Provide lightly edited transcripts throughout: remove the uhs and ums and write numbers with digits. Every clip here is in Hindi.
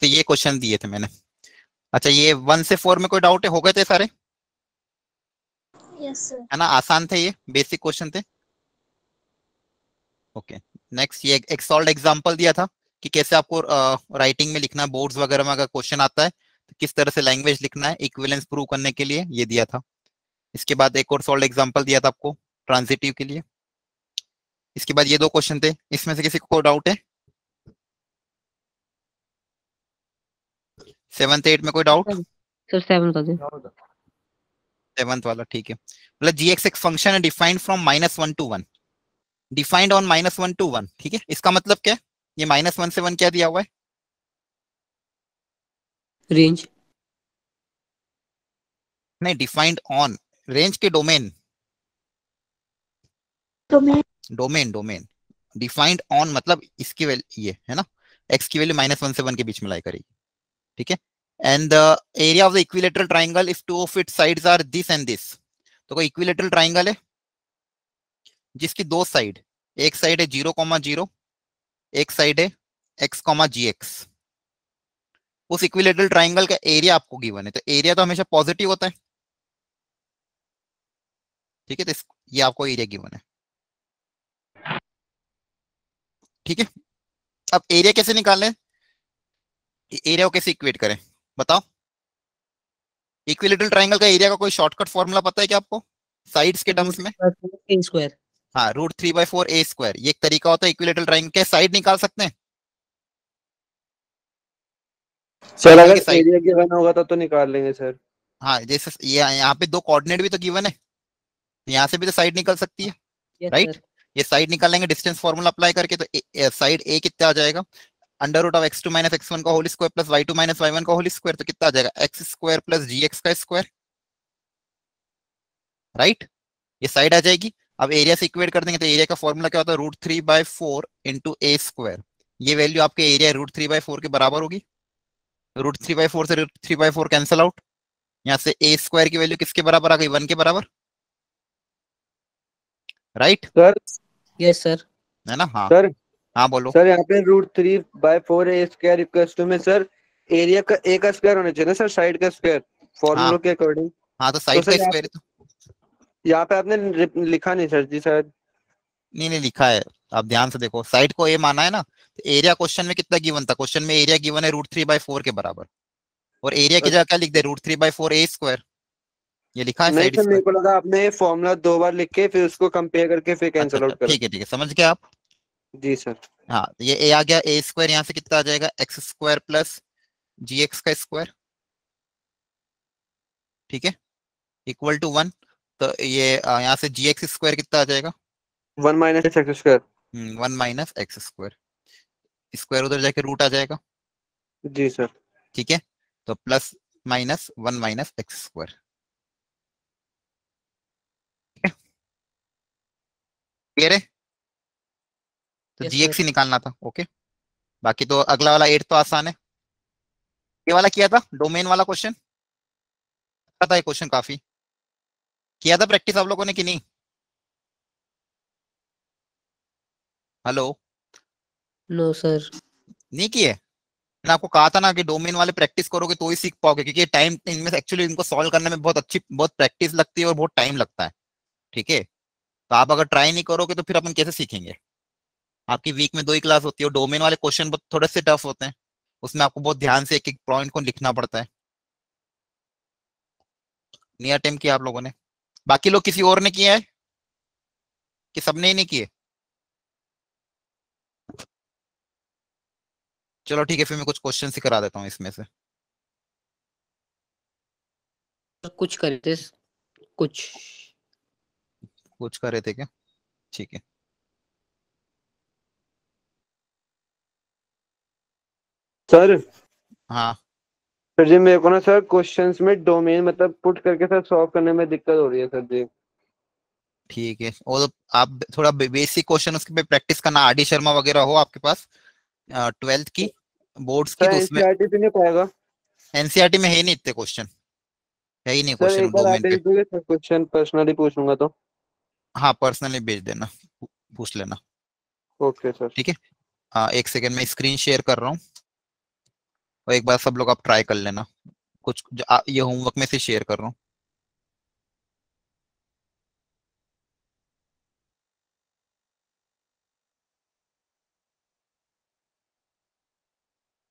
तो ये क्वेश्चन दिए थे मैंने। अच्छा, ये 1 से 4 में कोई डाउट है? हो गए थे सारे? Yes sir. है ना, आसान थे, ये बेसिक क्वेश्चन थे। ओके, नेक्स्ट ये एक सॉल्व एग्जांपल दिया था कि कैसे आपको राइटिंग में लिखना है, बोर्ड्स वगैरह में अगर क्वेश्चन आता है तो किस तरह से लैंग्वेज लिखना है इक्विवेलेंस प्रूव करने के लिए, ये दिया था। इसके बाद एक और सॉल्व एग्जांपल दिया था आपको ट्रांजिटिव के लिए। इसके बाद ये दो क्वेश्चन थे, इसमें से किसी को डाउट है? 7th 8 में कोई डाउट? सर 7 का दे। 7th वाला ठीक है। मतलब जी एक्स एक फंक्शन है defined from -1 to 1, defined on -1 to 1, ठीक है। इसका मतलब क्या है? ये -1 से 1 क्या दिया हुआ है? रेंज। नहीं, डिफाइंड ऑन रेंज के domain, domain domain defined on मतलब इसकी वैल्यू ये है ना, एक्स की वैल्यू -1 से 1 के बीच में लाई करेगी, ठीक है। And the area of the equilateral triangle if two of its sides are this and this. तो कोई इक्विलेटरल ट्राइंगल है जिसकी दो साइड, एक साइड है 0,0, एक साइड है x,gx। उस इक्विलेटरल ट्राइंगल का एरिया आपको गिवन है, तो एरिया तो हमेशा पॉजिटिव होता है, ठीक है। तो ये आपको एरिया गिवन है, ठीक है। अब एरिया कैसे निकालें, एरिया को कैसे इक्वेट करें बताओ? इक्विलेटरल ट्राइंगल का एरिया का कोई शॉर्टकट फॉर्मूला पता है क्या आपको साइड्स के टर्म्स में? स्क्वायर। हाँ, √3/4 a², ये एक तरीका होता है इक्विलेटरल ट्राइंगल के साइड निकाल सकते हैं। सर ट्राइंगल अगर की साइड, एरिया गिवन होगा तो निकाल लेंगे सर। हाँ जैसे ये यहाँ पे दो कोऑर्डिनेट भी तो गिवन है, यहाँ से भी तो साइड निकल सकती है, यस राइट। सर। ये साइड निकालेंगे डिस्टेंस फॉर्मूला अप्लाई करके, तो साइड ए कितना आ जाएगा? √(x2 - x1) का whole square plus y2 - y1 का होल स्क्वायर, तो कितना आ जाएगा? x² प्लस gx का स्क्वायर, राइट। ये साइड आ जाएगी। अब एरिया से इक्वेट कर देंगे, तो एरिया का फॉर्मूला क्या होता है? √3/4 इंटू a²। ये वैल्यू आपके एरिया √3/4 के बराबर होगी। √3/4 से √3/4 कैंसिल आउट, यहाँ से a² की वैल्यू किसके बराबर आ गई? 1 के बराबर, राइट। Sir yes sir. है ना, हाँ। सर हाँ बोलो। सर यहाँ पे √3/4 a² में सर एरिया का ए का स्क्वायर होना चाहिए ना सर, साइड का स्क्वायर हाँ फॉर्मूलों के अकॉर्डिंग। हाँ, तो तो साइड सर का स्क्वायर है तो। यहाँ पे आपने लिखा नहीं सर जी शायद। नहीं नहीं, लिखा है, आप ध्यान से देखो, साइड को ए माना है ना, तो एरिया क्वेश्चन में कितना गिवन था? क्वेश्चन में एरिया गिवन है √3/4 के बराबर, और एरिया की जगह क्या लिख दे? √3/4 a²। ये लिखा है नहीं साइड सर, मेरे स्क्वायर। को लगा आपने फॉर्मूला 2 बार लिख के फिर उसको कंपेयर करके फिर अच्छा कैंसिल अच्छा, आउट करा। ठीक है, समझ गए आप। जी सर। हाँ, तो ये ए आ गया, a² यहाँ से कितना आ जाएगा? x² प्लस gx का स्क्वायर, ठीक है, इक्वल टू 1। तो ये यहाँ से gx² कितना आ जाएगा? 1 - x²। 1 - x², स्क्वायर उधर जाके रूट आ जाएगा, जी सर। ठीक है। तो प्लस माइनस 1 - x², क्लियर है? तो यस gx सर। ही निकालना था, ओके। बाकी तो अगला वाला 8 तो आसान है। ये वाला किया था, डोमेन वाला क्वेश्चन, पता है क्वेश्चन काफी किया था प्रैक्टिस आप लोगों ने कि नहीं? Hello, no sir. नहीं किए? मैंने आपको कहा था ना कि डोमेन वाले प्रैक्टिस करोगे तो ही सीख पाओगे, क्योंकि टाइम इनमें एक्चुअली इनको सॉल्व करने में बहुत अच्छी, बहुत प्रैक्टिस लगती है और बहुत टाइम लगता है, ठीक है। तो आप अगर ट्राई नहीं करोगे तो फिर अपन कैसे सीखेंगे? आपकी वीक में 2 ही क्लास होती है, और डोमेन वाले क्वेश्चन थोड़े से टफ होते हैं, उसमें आपको बहुत ध्यान से एक एक पॉइंट को लिखना पड़ता है। नहीं अटेम्प्ट किया आप लोगों ने? बाकी लोग किसी और ने किया है कि सबने ही नहीं किए? चलो ठीक है, फिर मैं कुछ क्वेश्चन ही करा देता हूँ इसमें से। कुछ करे थे कुछ। कुछ कर रहे थे क्या? ठीक है। सर हाँ सर जी, मेरे को ना सर क्वेश्चंस में डोमेन मतलब पुट करके सर सॉल्व करने में दिक्कत हो रही है सर जी। ठीक है, और आप थोड़ा बेसिक क्वेश्चन उसके पे प्रैक्टिस करना, आर डी शर्मा वगैरह हो आपके पास 12th की बोर्ड्स की, सर तो उसमें एनसीईआरटी पे नहीं पाएगा? एनसीईआरटी में है नहीं इतने क्वेश्चन, है ही नहीं सर एक क्वेश्चन बार आप डोमेन पे। भेज दोगे सर, क्वेश्चन पर्सनली पूछूंगा तो। हाँ पर्सनली भेज देना, पूछ लेना, ओके सर। ठीक है। एक सेकंड में स्क्रीन शेयर कर रहा हूँ। और एक बार सब लोग आप ट्राई कर लेना, कुछ ये होमवर्क में से शेयर कर रहा हूँ।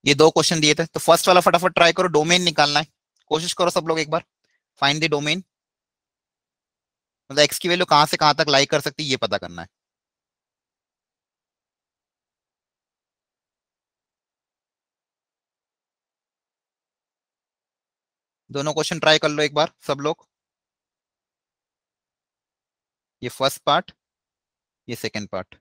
ये 2 क्वेश्चन दिए थे, तो फर्स्ट वाला फटाफट ट्राई करो, डोमेन निकालना है, कोशिश करो सब लोग एक बार, फाइंड द डोमेन, मतलब एक्स की वैल्यू कहां से कहां तक लाई कर सकती है ये पता करना है। दोनों क्वेश्चन ट्राई कर लो एक बार सब लोग, ये फर्स्ट पार्ट, ये सेकंड पार्ट।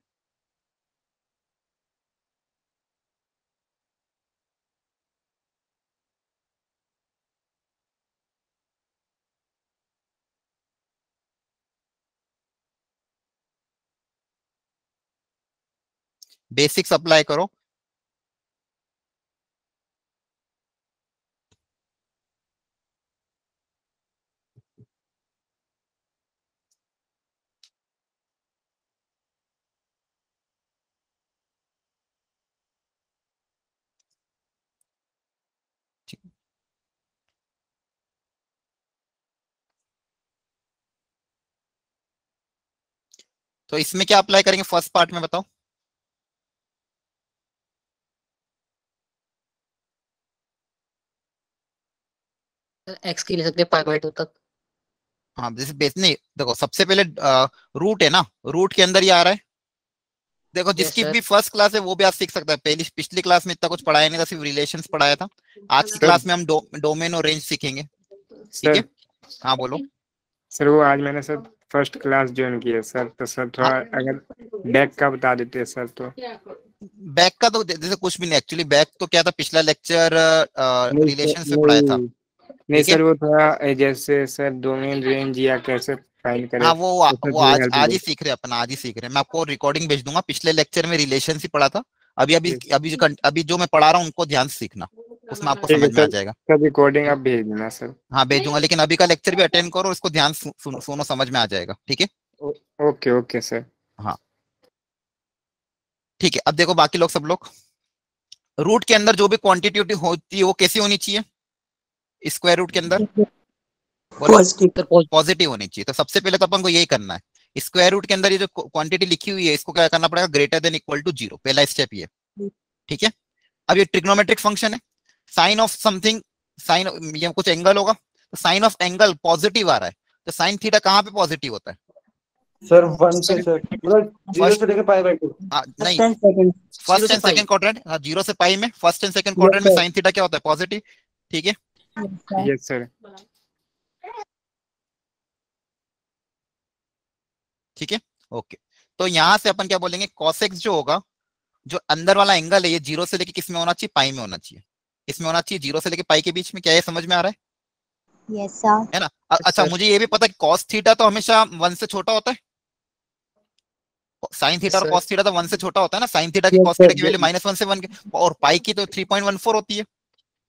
बेसिक्स अप्लाई करो। तो इसमें क्या अप्लाई करेंगे फर्स्ट पार्ट में बताओ। एक्स की ले सकते हैं पाई बाय 2 तक। हाँ जैसे बेस नहीं, देखो सबसे पहले रूट है ना, रूट के अंदर ये आ रहा है, देखो यस जिसकी सर। भी फर्स्ट क्लास है वो भी आज सीख सकता है, पहली पिछली क्लास में इतना कुछ पढ़ाया नहीं था, सिर्फ रिलेशंस पढ़ाया था। आज की सर क्लास में हम डोमेन और रेंज सीखेंगे, ठीक है। सर हाँ बोलो। सर वो आज मैंने सर फर्स्ट क्लास ज्वाइन की है सर, तो सर थोड़ा हाँ अगर बैक का बता देते हैं सर तो। बैक का तो जैसे कुछ भी नहीं, एक्चुअली बैक तो क्या था, पिछला लेक्चर नहीं सर, रिलेशन से पढ़ाया था, नहीं ठीक है। सर वो थोड़ा जैसे सर डोमेन रेंज या कैसे फाइंड करे हाँ तो सर वो थोड़ी आज हेल्प आज दो। ही सीख रहे हैं अपन, आज ही सीख रहे हैं, मैं आपको रिकॉर्डिंग भेज दूंगा, पिछले लेक्चर में रिलेशन ही पढ़ा था। अभी अभी ठीक अभी अभी जो मैं पढ़ा रहा हूँ उनको ध्यान से सीखना, उसमें आपको ठीक है समझ में आ सर, जाएगा। सर रिकॉर्डिंग आप भेज देना सर। हाँ भेजूंगा, लेकिन अभी का लेक्चर भी अटेंड करो, इसको ध्यान सुनो, समझ में आ जाएगा, ठीक है। Okay okay sir. हाँ ठीक है, अब देखो बाकी लोग सब लोग, रूट के अंदर जो भी क्वांटिटी होती है वो कैसी होनी चाहिए स्क्वायर रूट के अंदर, बोलो। सर पॉजिटिव होनी चाहिए, तो सबसे पहले तो अपन को यही करना है, स्क्वायर रूट के अंदर ये जो क्वांटिटी लिखी हुई है इसको क्या करना पड़ेगा, ग्रेटर देन इक्वल टू 0, पहला स्टेप ये, ठीक है। अब ये ट्रिग्नोमेट्रिक फंक्शन है, साइन ऑफ समथिंग, साइन ये कुछ एंगल होगा, तो साइन ऑफ एंगल पॉजिटिव आ रहा है, तो साइन थीटा कहाँ पे पॉजिटिव होता है, सर 1 पे सर, मतलब 0 फर्स्ट से लेकर पाई बाय 2। नहीं, 10 सेकंड। 0 फर्स्ट से एंड पाई। सेकंड क्वाड्रेंट, 0 से पाई में first and second yes quadrant में सर, साइन थीटा क्या होता है, पॉजिटिव, ठीक है। Yes sir. ठीक है ओके, तो यहां से अपन क्या बोलेंगे, cosx जो होगा, जो अंदर वाला एंगल है ये 0 से लेके किस में होना चाहिए, पाई में होना चाहिए, इसमें होना चाहिए 0 से लेके पाई के बीच में, क्या ये समझ में आ रहा है, यस सर। है ना। यस अच्छा सर, मुझे ये भी पता है cos थीटा तो हमेशा 1 से छोटा होता है, साइन थीटा और सर cos थीटा तो 1 से छोटा होता है ना, साइन थीटा की यस cos थीटा की सर, वैल्यू -1 से 1 और पाई की तो 3.14 होती है,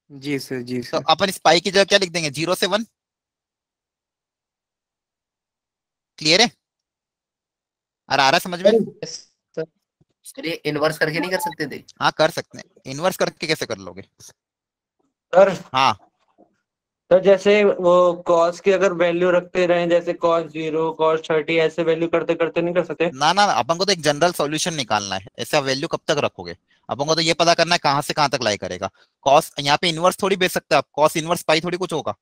जी सर, जी तो सर। अपन इस पाई की जगह क्या लिख देंगे, 0 से 1, क्लियर है, और आ रहा है समझ में। Yes sir. सर ये इन्वर्स करके नहीं कर सकते थे? हाँ कर सकते हैं, इनवर्स करके कैसे कर लोगे। सर हाँ सर जैसे वो कॉस की अगर वैल्यू रखते रहे, जैसे cos 0 cos 30 ऐसे वैल्यू करते करते नहीं कर सकते। ना ना अपन को तो एक जनरल सॉल्यूशन निकालना है, ऐसा वैल्यू कब तक रखोगे, अपन को तो ये पता करना है कहां से कहां तक लाई करेगा। कॉस यहाँ पे इनवर्स थोड़ी बेच सकते हैं आप, कॉस इनवर्स पाई थोड़ी कुछ होगा,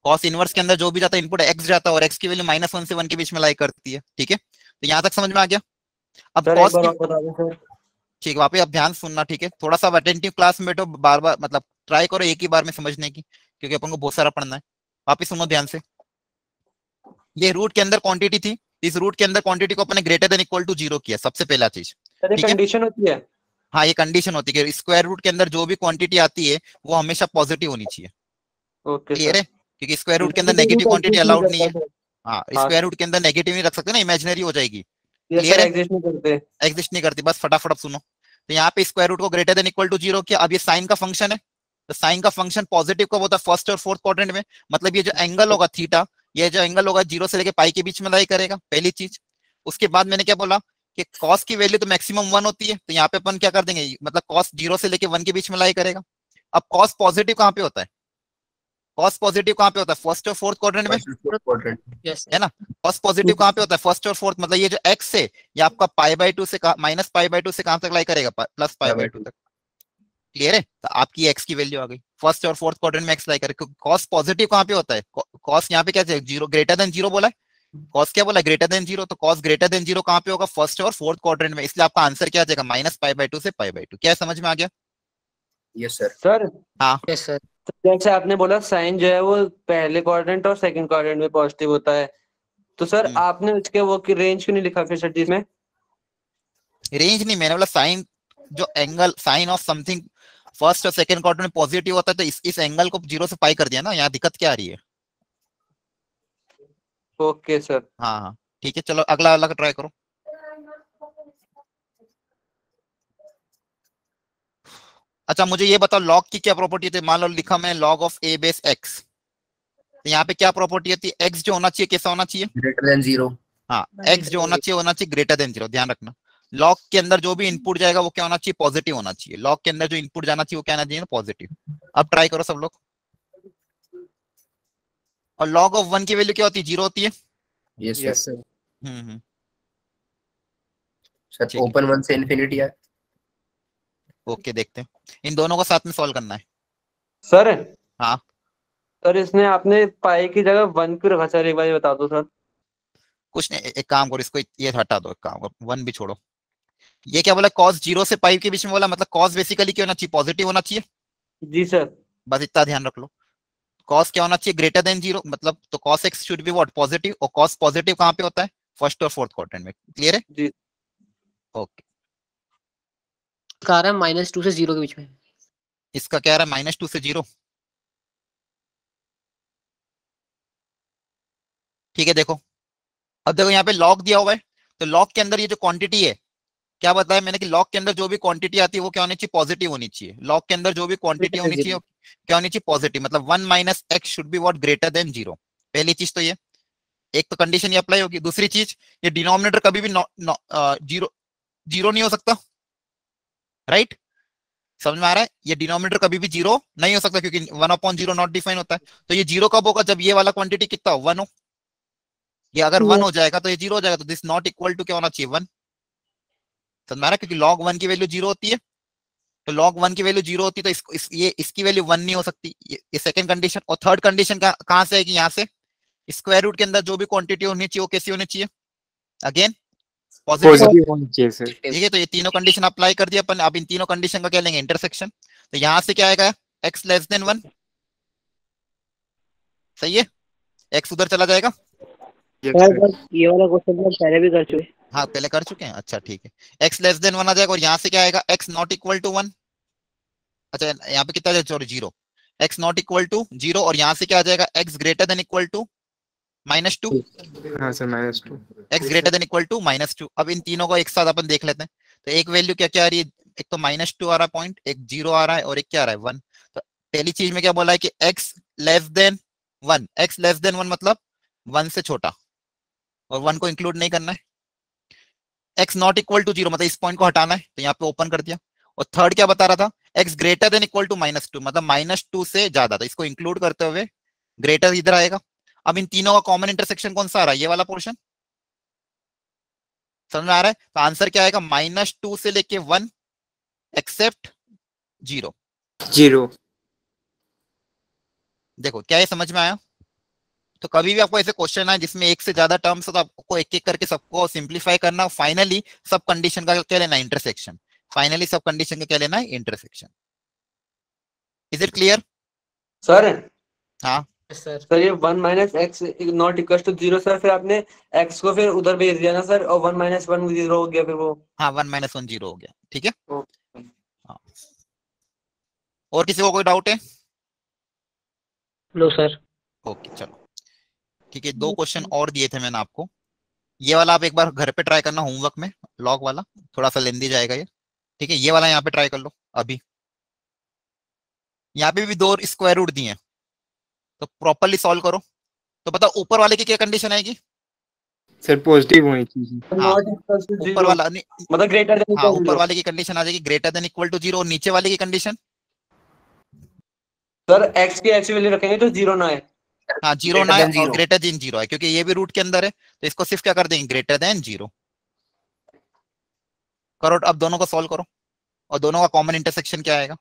कॉस इनवर्स के अंदर जो भी जाता है इनपुट एक्स जाता है, और एक्स की वैल्यू -1 से 1 के बीच में लाई करती है, ठीक है, तो यहाँ तक समझ में आ गया। अब सर एक कॉस बार की, और बता दें सर। ठीक है वापस अब ध्यान सुनना, ठीक है, थोड़ा सा अटेंटिव क्लास में बैठो, बार बार मतलब ट्राई करो एक ही बार में समझने की, क्योंकि अपन को बहुत सारा पढ़ना है, वापिस सुनो ध्यान से। ये रूट के अंदर क्वांटिटी थी, इस रूट के अंदर क्वांटिटी को अपने ग्रेटर देन इक्वल टू 0 किया, सबसे पहला चीज, सर ये ठीक है। कंडीशन होती है। हाँ ये कंडीशन होती है कि स्क्वायर रूट के अंदर जो भी क्वांटिटी आती है वो हमेशा पॉजिटिव होनी चाहिए, ओके क्लियर सर। है, क्योंकि स्क्वायर रूट के अंदर negative negative root quantity exist नहीं अलाउड नहीं करता है। सर। हाँ हाँ स्क्वायर रूट के अंदर नेगेटिव नहीं रख सकते ना, इमेजिनरी हो जाएगी, ये क्लियर सर है, एग्जिस्ट नहीं करते। एग्जिस्ट नहीं करती, बस फटाफट सुनो। तो यहाँ पे स्क्वायर रूट को ग्रेटर देन इक्वल टू 0 किया, अब ये साइन का फंक्शन है, तो साइन का फंक्शन पॉजिटिव कब होता है, फर्स्ट और फोर्थ क्वाड्रेंट में, मतलब ये जो एंगल होगा थीटा, ये जो एंगल होगा 0 से लेके पाई के बीच में लाई करेगा, पहली चीज। उसके बाद मैंने क्या बोला कि कॉस की वैल्यू तो मैक्सिमम 1 होती है, तो यहाँ पे अपन क्या कर देंगे, मतलब कॉस 0 से लेके 1 के बीच में लाई करेगा। अब कॉस पॉजिटिव कहाँ पे होता है? कॉस पॉजिटिव कहाँ पे होता है? फर्स्ट और फोर्थ क्वाड्रेंट में, यस है ना? कॉस पॉजिटिव कहाँ पे होता है? फर्स्ट और फोर्थ, मतलब ये जो एक्स है ये आपका π/2 से माइनस π/2 से कहां तक लाई करेगा? प्लस π/2 तक। क्लियर है? तो आपकी एक्स की वैल्यू आ गई फर्स्ट और फोर्थ क्वाड्रेंट में, एक्स लाई करेगा। कॉस पॉजिटिव कहाँ पे होता है? कॉस यहाँ पे क्या है? जीरो, ग्रेटर देन जीरो बोला है। कॉस क्या बोला? Greater than zero. तो कॉस ग्रेटर देन जीरो कहाँ पे होगा? फर्स्ट और फोर्थ क्वाड्रेंट में। इसलिए आपका आंसर क्या आ जाएगा? माइनस π/2 से π/2। क्या समझ में आ गया? यस सर सर हाँ यस सर तो जैसे आपने बोला साइन जो है वो पहले क्वाड्रेंट और सेकंड क्वाड्रेंट में पॉजिटिव होता है, तो सर आपने उसके वो की रेंज क्यों नहीं लिखा फिर सर जिसमें? रेंज नहीं, मैंने बोला साइन, जो angle sine of something first और सेकंड क्वाड्रेंट में पॉजिटिव होता है, तो इस एंगल को 0 से पाई कर दिया ना। यहाँ दिक्कत क्या आ रही है? Okay sir. हाँ हाँ ठीक है, चलो अगला वाला ट्राई करो। अच्छा मुझे ये बताओ, लॉग की क्या प्रॉपर्टी थी? मान लो लिखा मैंने log of a base x, तो यहाँ पे क्या प्रॉपर्टी होती है? x जो होना चाहिए कैसा होना चाहिए? ग्रेटर देन 0 हाँ, x जो होना चाहिए ग्रेटर देन 0। ध्यान रखना, लॉग के अंदर जो भी इनपुट जाएगा वो क्या होना चाहिए? पॉजिटिव होना चाहिए। लॉग के अंदर जो इनपुट जाना चाहिए वो क्या आना चाहिए? पॉजिटिव। अब ट्राई करो सब लोग। और लॉग ऑफ 1 की वैल्यू क्या होती है? 0 होती है। Yes yes sir sir. Sir ठीक है। ओपन 1 से इन्फिनिटी है। ओके देखते हैं, इन दोनों को साथ में सॉल्व करना है। सर हाँ सर इसमें आपने पाई की जगह 1 क्यों रखा सर, एक बार ये बता दो सर। कुछ नहीं, एक काम करो, इसको ये हटा दो, एक काम करो 1 भी छोड़ो। ये क्या बोला? कॉस 0 से पाई के बीच में बोला, मतलब कॉस बेसिकली क्या होना चाहिए? पॉजिटिव होना चाहिए। जी सर। बस इतना ध्यान रख लो। कॉस क्या होना चाहिए? ग्रेटर देन 0, मतलब तो cos x should be what? Positive. और कॉस पॉजिटिव कहाँ पे होता है? फर्स्ट और फोर्थ क्वाड्रेंट में। क्लियर है? जी ओके। कह रहा है -2 से 0 के बीच में। इसका क्या रहा है? -2 से 0। ठीक है देखो, अब देखो यहाँ पे लॉग दिया हुआ है, तो लॉग के अंदर ये जो क्वांटिटी है, क्या बताया मैंने कि लॉग के अंदर जो भी क्वांटिटी आती है वो क्या होनी चाहिए? पॉजिटिव होनी चाहिए। लॉग के अंदर जो भी क्वांटिटी होनी चाहिए क्या होनी चाहिए? पॉजिटिव। मतलब 1 minus x should be what? Greater than 0। पहली चीज तो ये, एक तो कंडीशन ये अप्लाई होगी। दूसरी चीज, ये डिनोमिनेटर कभी भी जीरो नहीं हो सकता, राइट? समझ में आ रहा है? ये डिनोमिनेटर कभी भी 0 नहीं हो सकता, क्योंकि 1/0 नॉट डिफाइन होता है। तो ये 0 कब होगा? जब ये वाला क्वांटिटी कितना हो? 1 हो। ये अगर 1 हो जाएगा तो ये 0 हो जाएगा, तो दिस नॉट इक्वल टू क्या होना चाहिए? 1। समझ में आ रहा है? क्योंकि log 1 की वैल्यू 0 होती है, तो log 1 की वैल्यू 0 होती है, तो इसकी वैल्यू 1 नहीं हो सकती। ये सेकंड कंडीशन। और थर्ड कंडीशन कहां से आएगी? यहाँ से, स्क्वायर रूट के अंदर जो भी क्वांटिटी होनी चाहिए वो कैसी होनी चाहिए? Again positive. पॉजिटिव होनी चाहिए सर। ठीक है, तो ये तीनों कंडीशन अप्लाई कर दिया अपन। अब इन तीनों कंडीशन का क्या लेंगे? इंटरसेक्शन। तो यहाँ से क्या आएगा? x less than 1। सही है, x उधर चला जाएगा। Yes sir sir. बस ये वाला क्वेश्चन हम पहले भी कर चुके। हाँ पहले कर चुके हैं। अच्छा ठीक है, x लेस देन 1 आ जाएगा। और यहाँ से क्या आएगा? x not equal to 1। अच्छा यहाँ पे कितना जाएगा? Sorry 0। x not equal to 0। और यहाँ से क्या आ जाएगा? x greater than equal to -2। हाँ sir -2। x greater than equal to -2। अब इन तीनों को एक साथ अपन देख लेते हैं। तो एक वैल्यू क्या क्या आ रही है? एक तो -2 आ रहा है पॉइंट, एक 0 आ रहा है, और एक क्या आ रहा है? 1। तो पहली चीज में क्या बोला है कि x less than 1। x less than 1 मतलब 1 से छोटा, और 1 को इंक्लूड नहीं करना है। x नॉट इक्वल टू 0 मतलब इस पॉइंट को हटाना है, तो यहाँ पे ओपन कर दिया। और थर्ड क्या बता रहा था? x greater than equal to -2 मतलब -2 से ज्यादा, तो इसको इंक्लूड करते हुए ग्रेटर इधर आएगा। अब इन तीनों का कॉमन इंटरसेक्शन कौन सा आ रहा है? ये वाला पोर्शन। समझ में आ रहा है? तो आंसर क्या आएगा? -2 से लेके 1 एक्सेप्ट 0। 0। देखो क्या ये समझ में आया? तो कभी भी आपको ऐसे क्वेश्चन आए जिसमें एक से ज्यादा टर्म्स हो, तो आपको एक एक करके सबको सिंप्लीफाई करना, फाइनली सब कंडीशन का क्या लेना है? इंटरसेक्शन। फाइनली सब कंडीशन का क्या लेना है? Intersection. Is it clear? Sir हाँ सर ये 1 minus x not equal to 0 sir, फिर आपने x को फिर उधर भेज दिया ना सर, और 1 माइनस 1 0 हो गया फिर वो। हाँ 1 - 1 0 हो गया। ठीक है। ओके। हाँ। और किसी को कोई डाउट है? लो सर। ओके चलो ठीक है, 2 क्वेश्चन और दिए थे मैंने आपको। ये वाला आप एक बार घर पे ट्राई करना होमवर्क में, लॉग वाला थोड़ा सा लेंदी जाएगा ये। ठीक है, ये वाला यहाँ पे ट्राई कर लो अभी। यहाँ पे भी 2 स्क्वायर रूट दिए हैं, तो प्रॉपरली सॉल्व करो। तो बताओ ऊपर वाले की क्या कंडीशन आएगी? सर पॉजिटिव होनी चाहिए। हाँ, नॉट इक्वल टू ऊपर 0 वाला मतलब ग्रेटर देन हाँ इक्वल ऊपर टू वाले की कंडीशन आ जाएगी ग्रेटर देन इक्वल टू 0, और नीचे वाले की कंडीशन सर एक्स की ऐसी वैल्यू रखेंगे तो जीरो ना है। हाँ जीरो Greater ना है than और zero. ग्रेटर देन जीरो है, क्योंकि ये भी रूट के अंदर है, तो इसको सिर्फ क्या कर देंगे, ग्रेटर देन जीरो। करो अब दोनों को सॉल्व करो, और दोनों का कॉमन इंटरसेक्शन क्या आएगा।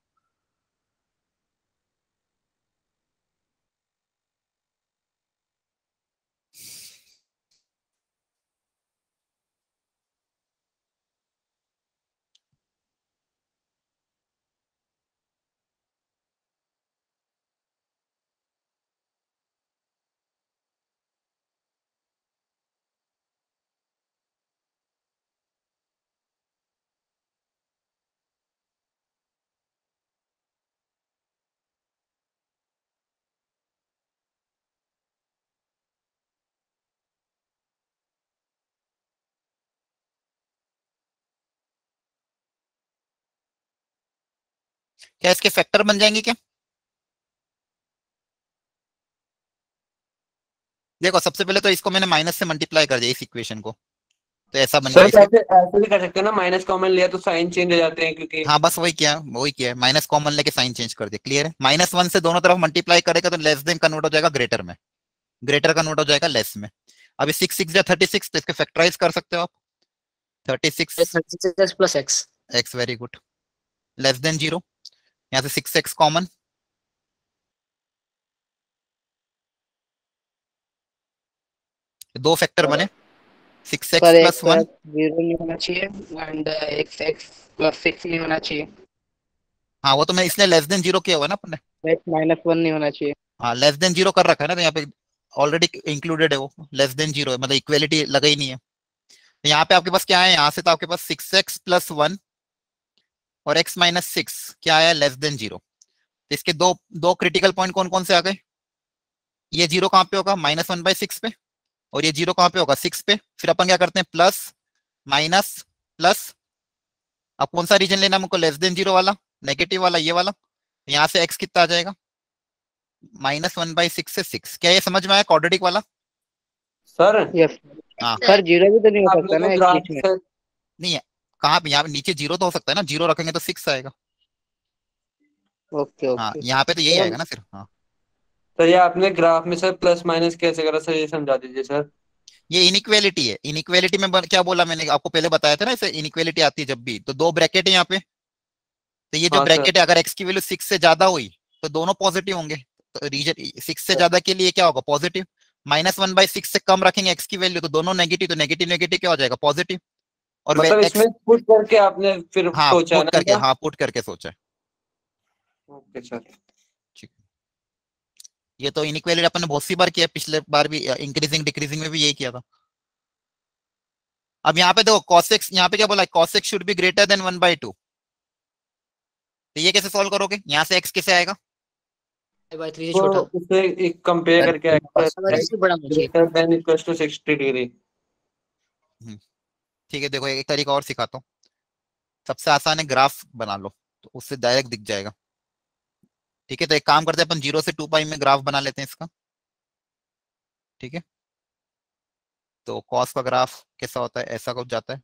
क्या इसके फैक्टर बन जाएंगे क्या। देखो सबसे पहले तो इसको मैंने माइनस से मल्टीप्लाई कर दिया इस इक्वेशन को, तो ऐसा बन सर गया इसके। ऐसे ऐसे भी कर सकते हैं ना, माइनस कॉमन लिया तो साइन चेंज हो जाते हैं क्योंकि। हाँ बस वही किया है, माइनस कॉमन लेके साइन चेंज कर दिया, क्लियर है। -1 से दोनों तरफ मल्टीप्लाई करेगा तो लेस देन कन्वर्ट हो जाएगा ग्रेटर में, ग्रेटर कन्वर्ट हो जाएगा लेस में। अभी 6 6 या 36, तो इसके फैक्टराइज कर सकते हो आप। 36 36x plus x। x, very good, less than zero. यहाँ से 6x कॉमन, दो फैक्टर बने, 6x sir plus x 1। Zero नहीं होना चाहिए and x x plus six नहीं होना चाहिए, हाँ वो तो मैं इसलिए लेस देन जीरो किया हुआ ना अपने। एक्स माइनस वन नहीं होना चाहिए। हाँ लेस देन जीरो कर रखा है ना, तो यहाँ पे ऑलरेडी इंक्लूडेड है वो, लेस देन जीरो है, मतलब इक्वेलिटी लगा ही नहीं है। तो यहाँ पे आपके पास क्या है, यहाँ से तो आपके पास 6x प्लस 1 और x माइनस 6 क्या आया, लेस देन जीरो। तो इसके दो दो क्रिटिकल पॉइंट कौन कौन से आ गए। ये जीरो कहाँ पे होगा, -1/6 पे, और ये जीरो कहाँ पे होगा, 6 पे। फिर अपन क्या करते हैं, प्लस माइनस प्लस। अब कौन सा रीजन लेना हमको, लेस देन जीरो वाला, नेगेटिव वाला, ये वाला। यहाँ से x कितना आ जाएगा, -1/6 से 6। क्या ये समझ में आया, क्वाड्रेटिक वाला। सर यस हाँ सर, जीरो भी तो नहीं हो आपने सकता ना तो एक ग्राफ बीच में। से। नहीं है, कहाँ पे, यहाँ पे नीचे जीरो तो हो सकता है ना, जीरो रखेंगे तो 6 आएगा। ओके हाँ ओके। यहाँ पे तो यही आएगा ना फिर। हाँ सर ये आपने ग्राफ में सर प्लस माइनस कैसे करा सर, ये समझा दीजिए सर। ये इनइक्वेलिटी है, इनइक्वेलिटी में क्या बोला मैंने आपको पहले बताया था ना, इसे इनइक्वेलिटी आती है जब भी, तो दो ब्रैकेट है यहाँ पे। तो ये जो हाँ सर। ब्रैकेट है, अगर x की वैल्यू 6 से ज्यादा हुई तो दोनों पॉजिटिव होंगे, तो रीजन 6 से ज्यादा के लिए क्या होगा, पॉजिटिव। -1/6 से कम रखेंगे x की वैल्यू तो दोनों नेगेटिव, तो नेगेटिव नेगेटिव क्या हो जाएगा, पॉजिटिव। और मतलब x, इसमें पुट करके आपने फिर हाँ सोचा पुट ना करके, क्या? हाँ पुट करके सोचा है। Okay sir. ठीक, ये तो इनइक्वेलिटी अपन ने बहुत सी बार किया, पिछले बार भी इंक्रीजिंग डिक्रीजिंग में भी यही किया था। अब यहाँ पे देखो cos x, यहाँ पे क्या बोला, cos x should be greater then 1/2। तो ये कैसे सॉल्व करोगे, यहाँ से x कैसे आएगा। /3 से तो छोटा। उसे एक कंपेयर करके आएगा, /3 से बड़ा होना चाहिए। Greater than equal to 60 degree. ठीक है, देखो एक तरीका और सिखाता हूँ। सबसे आसान है, ग्राफ बना लो, तो उससे डायरेक्ट दिख जाएगा। ठीक है, तो एक काम करते हैं अपन 0 से 2π में ग्राफ बना लेते हैं इसका। ठीक है, तो कॉस का ग्राफ कैसा होता है, ऐसा कुछ जाता है।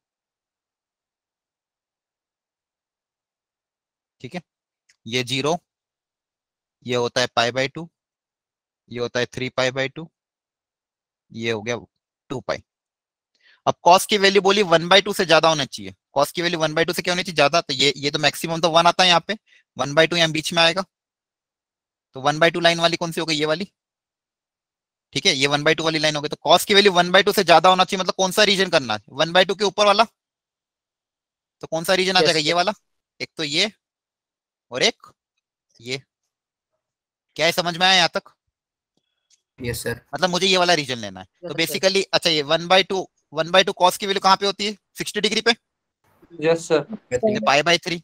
ठीक है, ये 0, ये होता है π/2, ये होता है 3π/2, ये हो गया 2π। अब कॉस की वैल्यू बोली 1/2 से ज्यादा होना चाहिए, कॉस की वैल्यू 1/2 से क्या होनी चाहिए, ज्यादा। तो ये तो मैक्सिमम तो 1 आता है यहाँ पे, 1/2 यहाँ बीच में आएगा। तो 1/2 लाइन वाली कौन सी हो गई, ये वाली। ठीक है, ये 1/2 वाली लाइन हो गई। तो कॉस की वैल्यू 1/2 से ज्यादा होना चाहिए, मतलब कौन सा रीजन करना है, 1/2 के ऊपर वाला। तो कौन सा रीजन आ जाएगा, ये वाला। एक तो ये, और एक ये। क्या है, समझ में आया यहाँ तक। Yes sir. मतलब मुझे ये वाला रीजन लेना है। तो बेसिकली अच्छा, ये 1/2 कॉस की वैल्यू कहाँ पे होती है, 60 डिग्री पे, यस सर। π/3।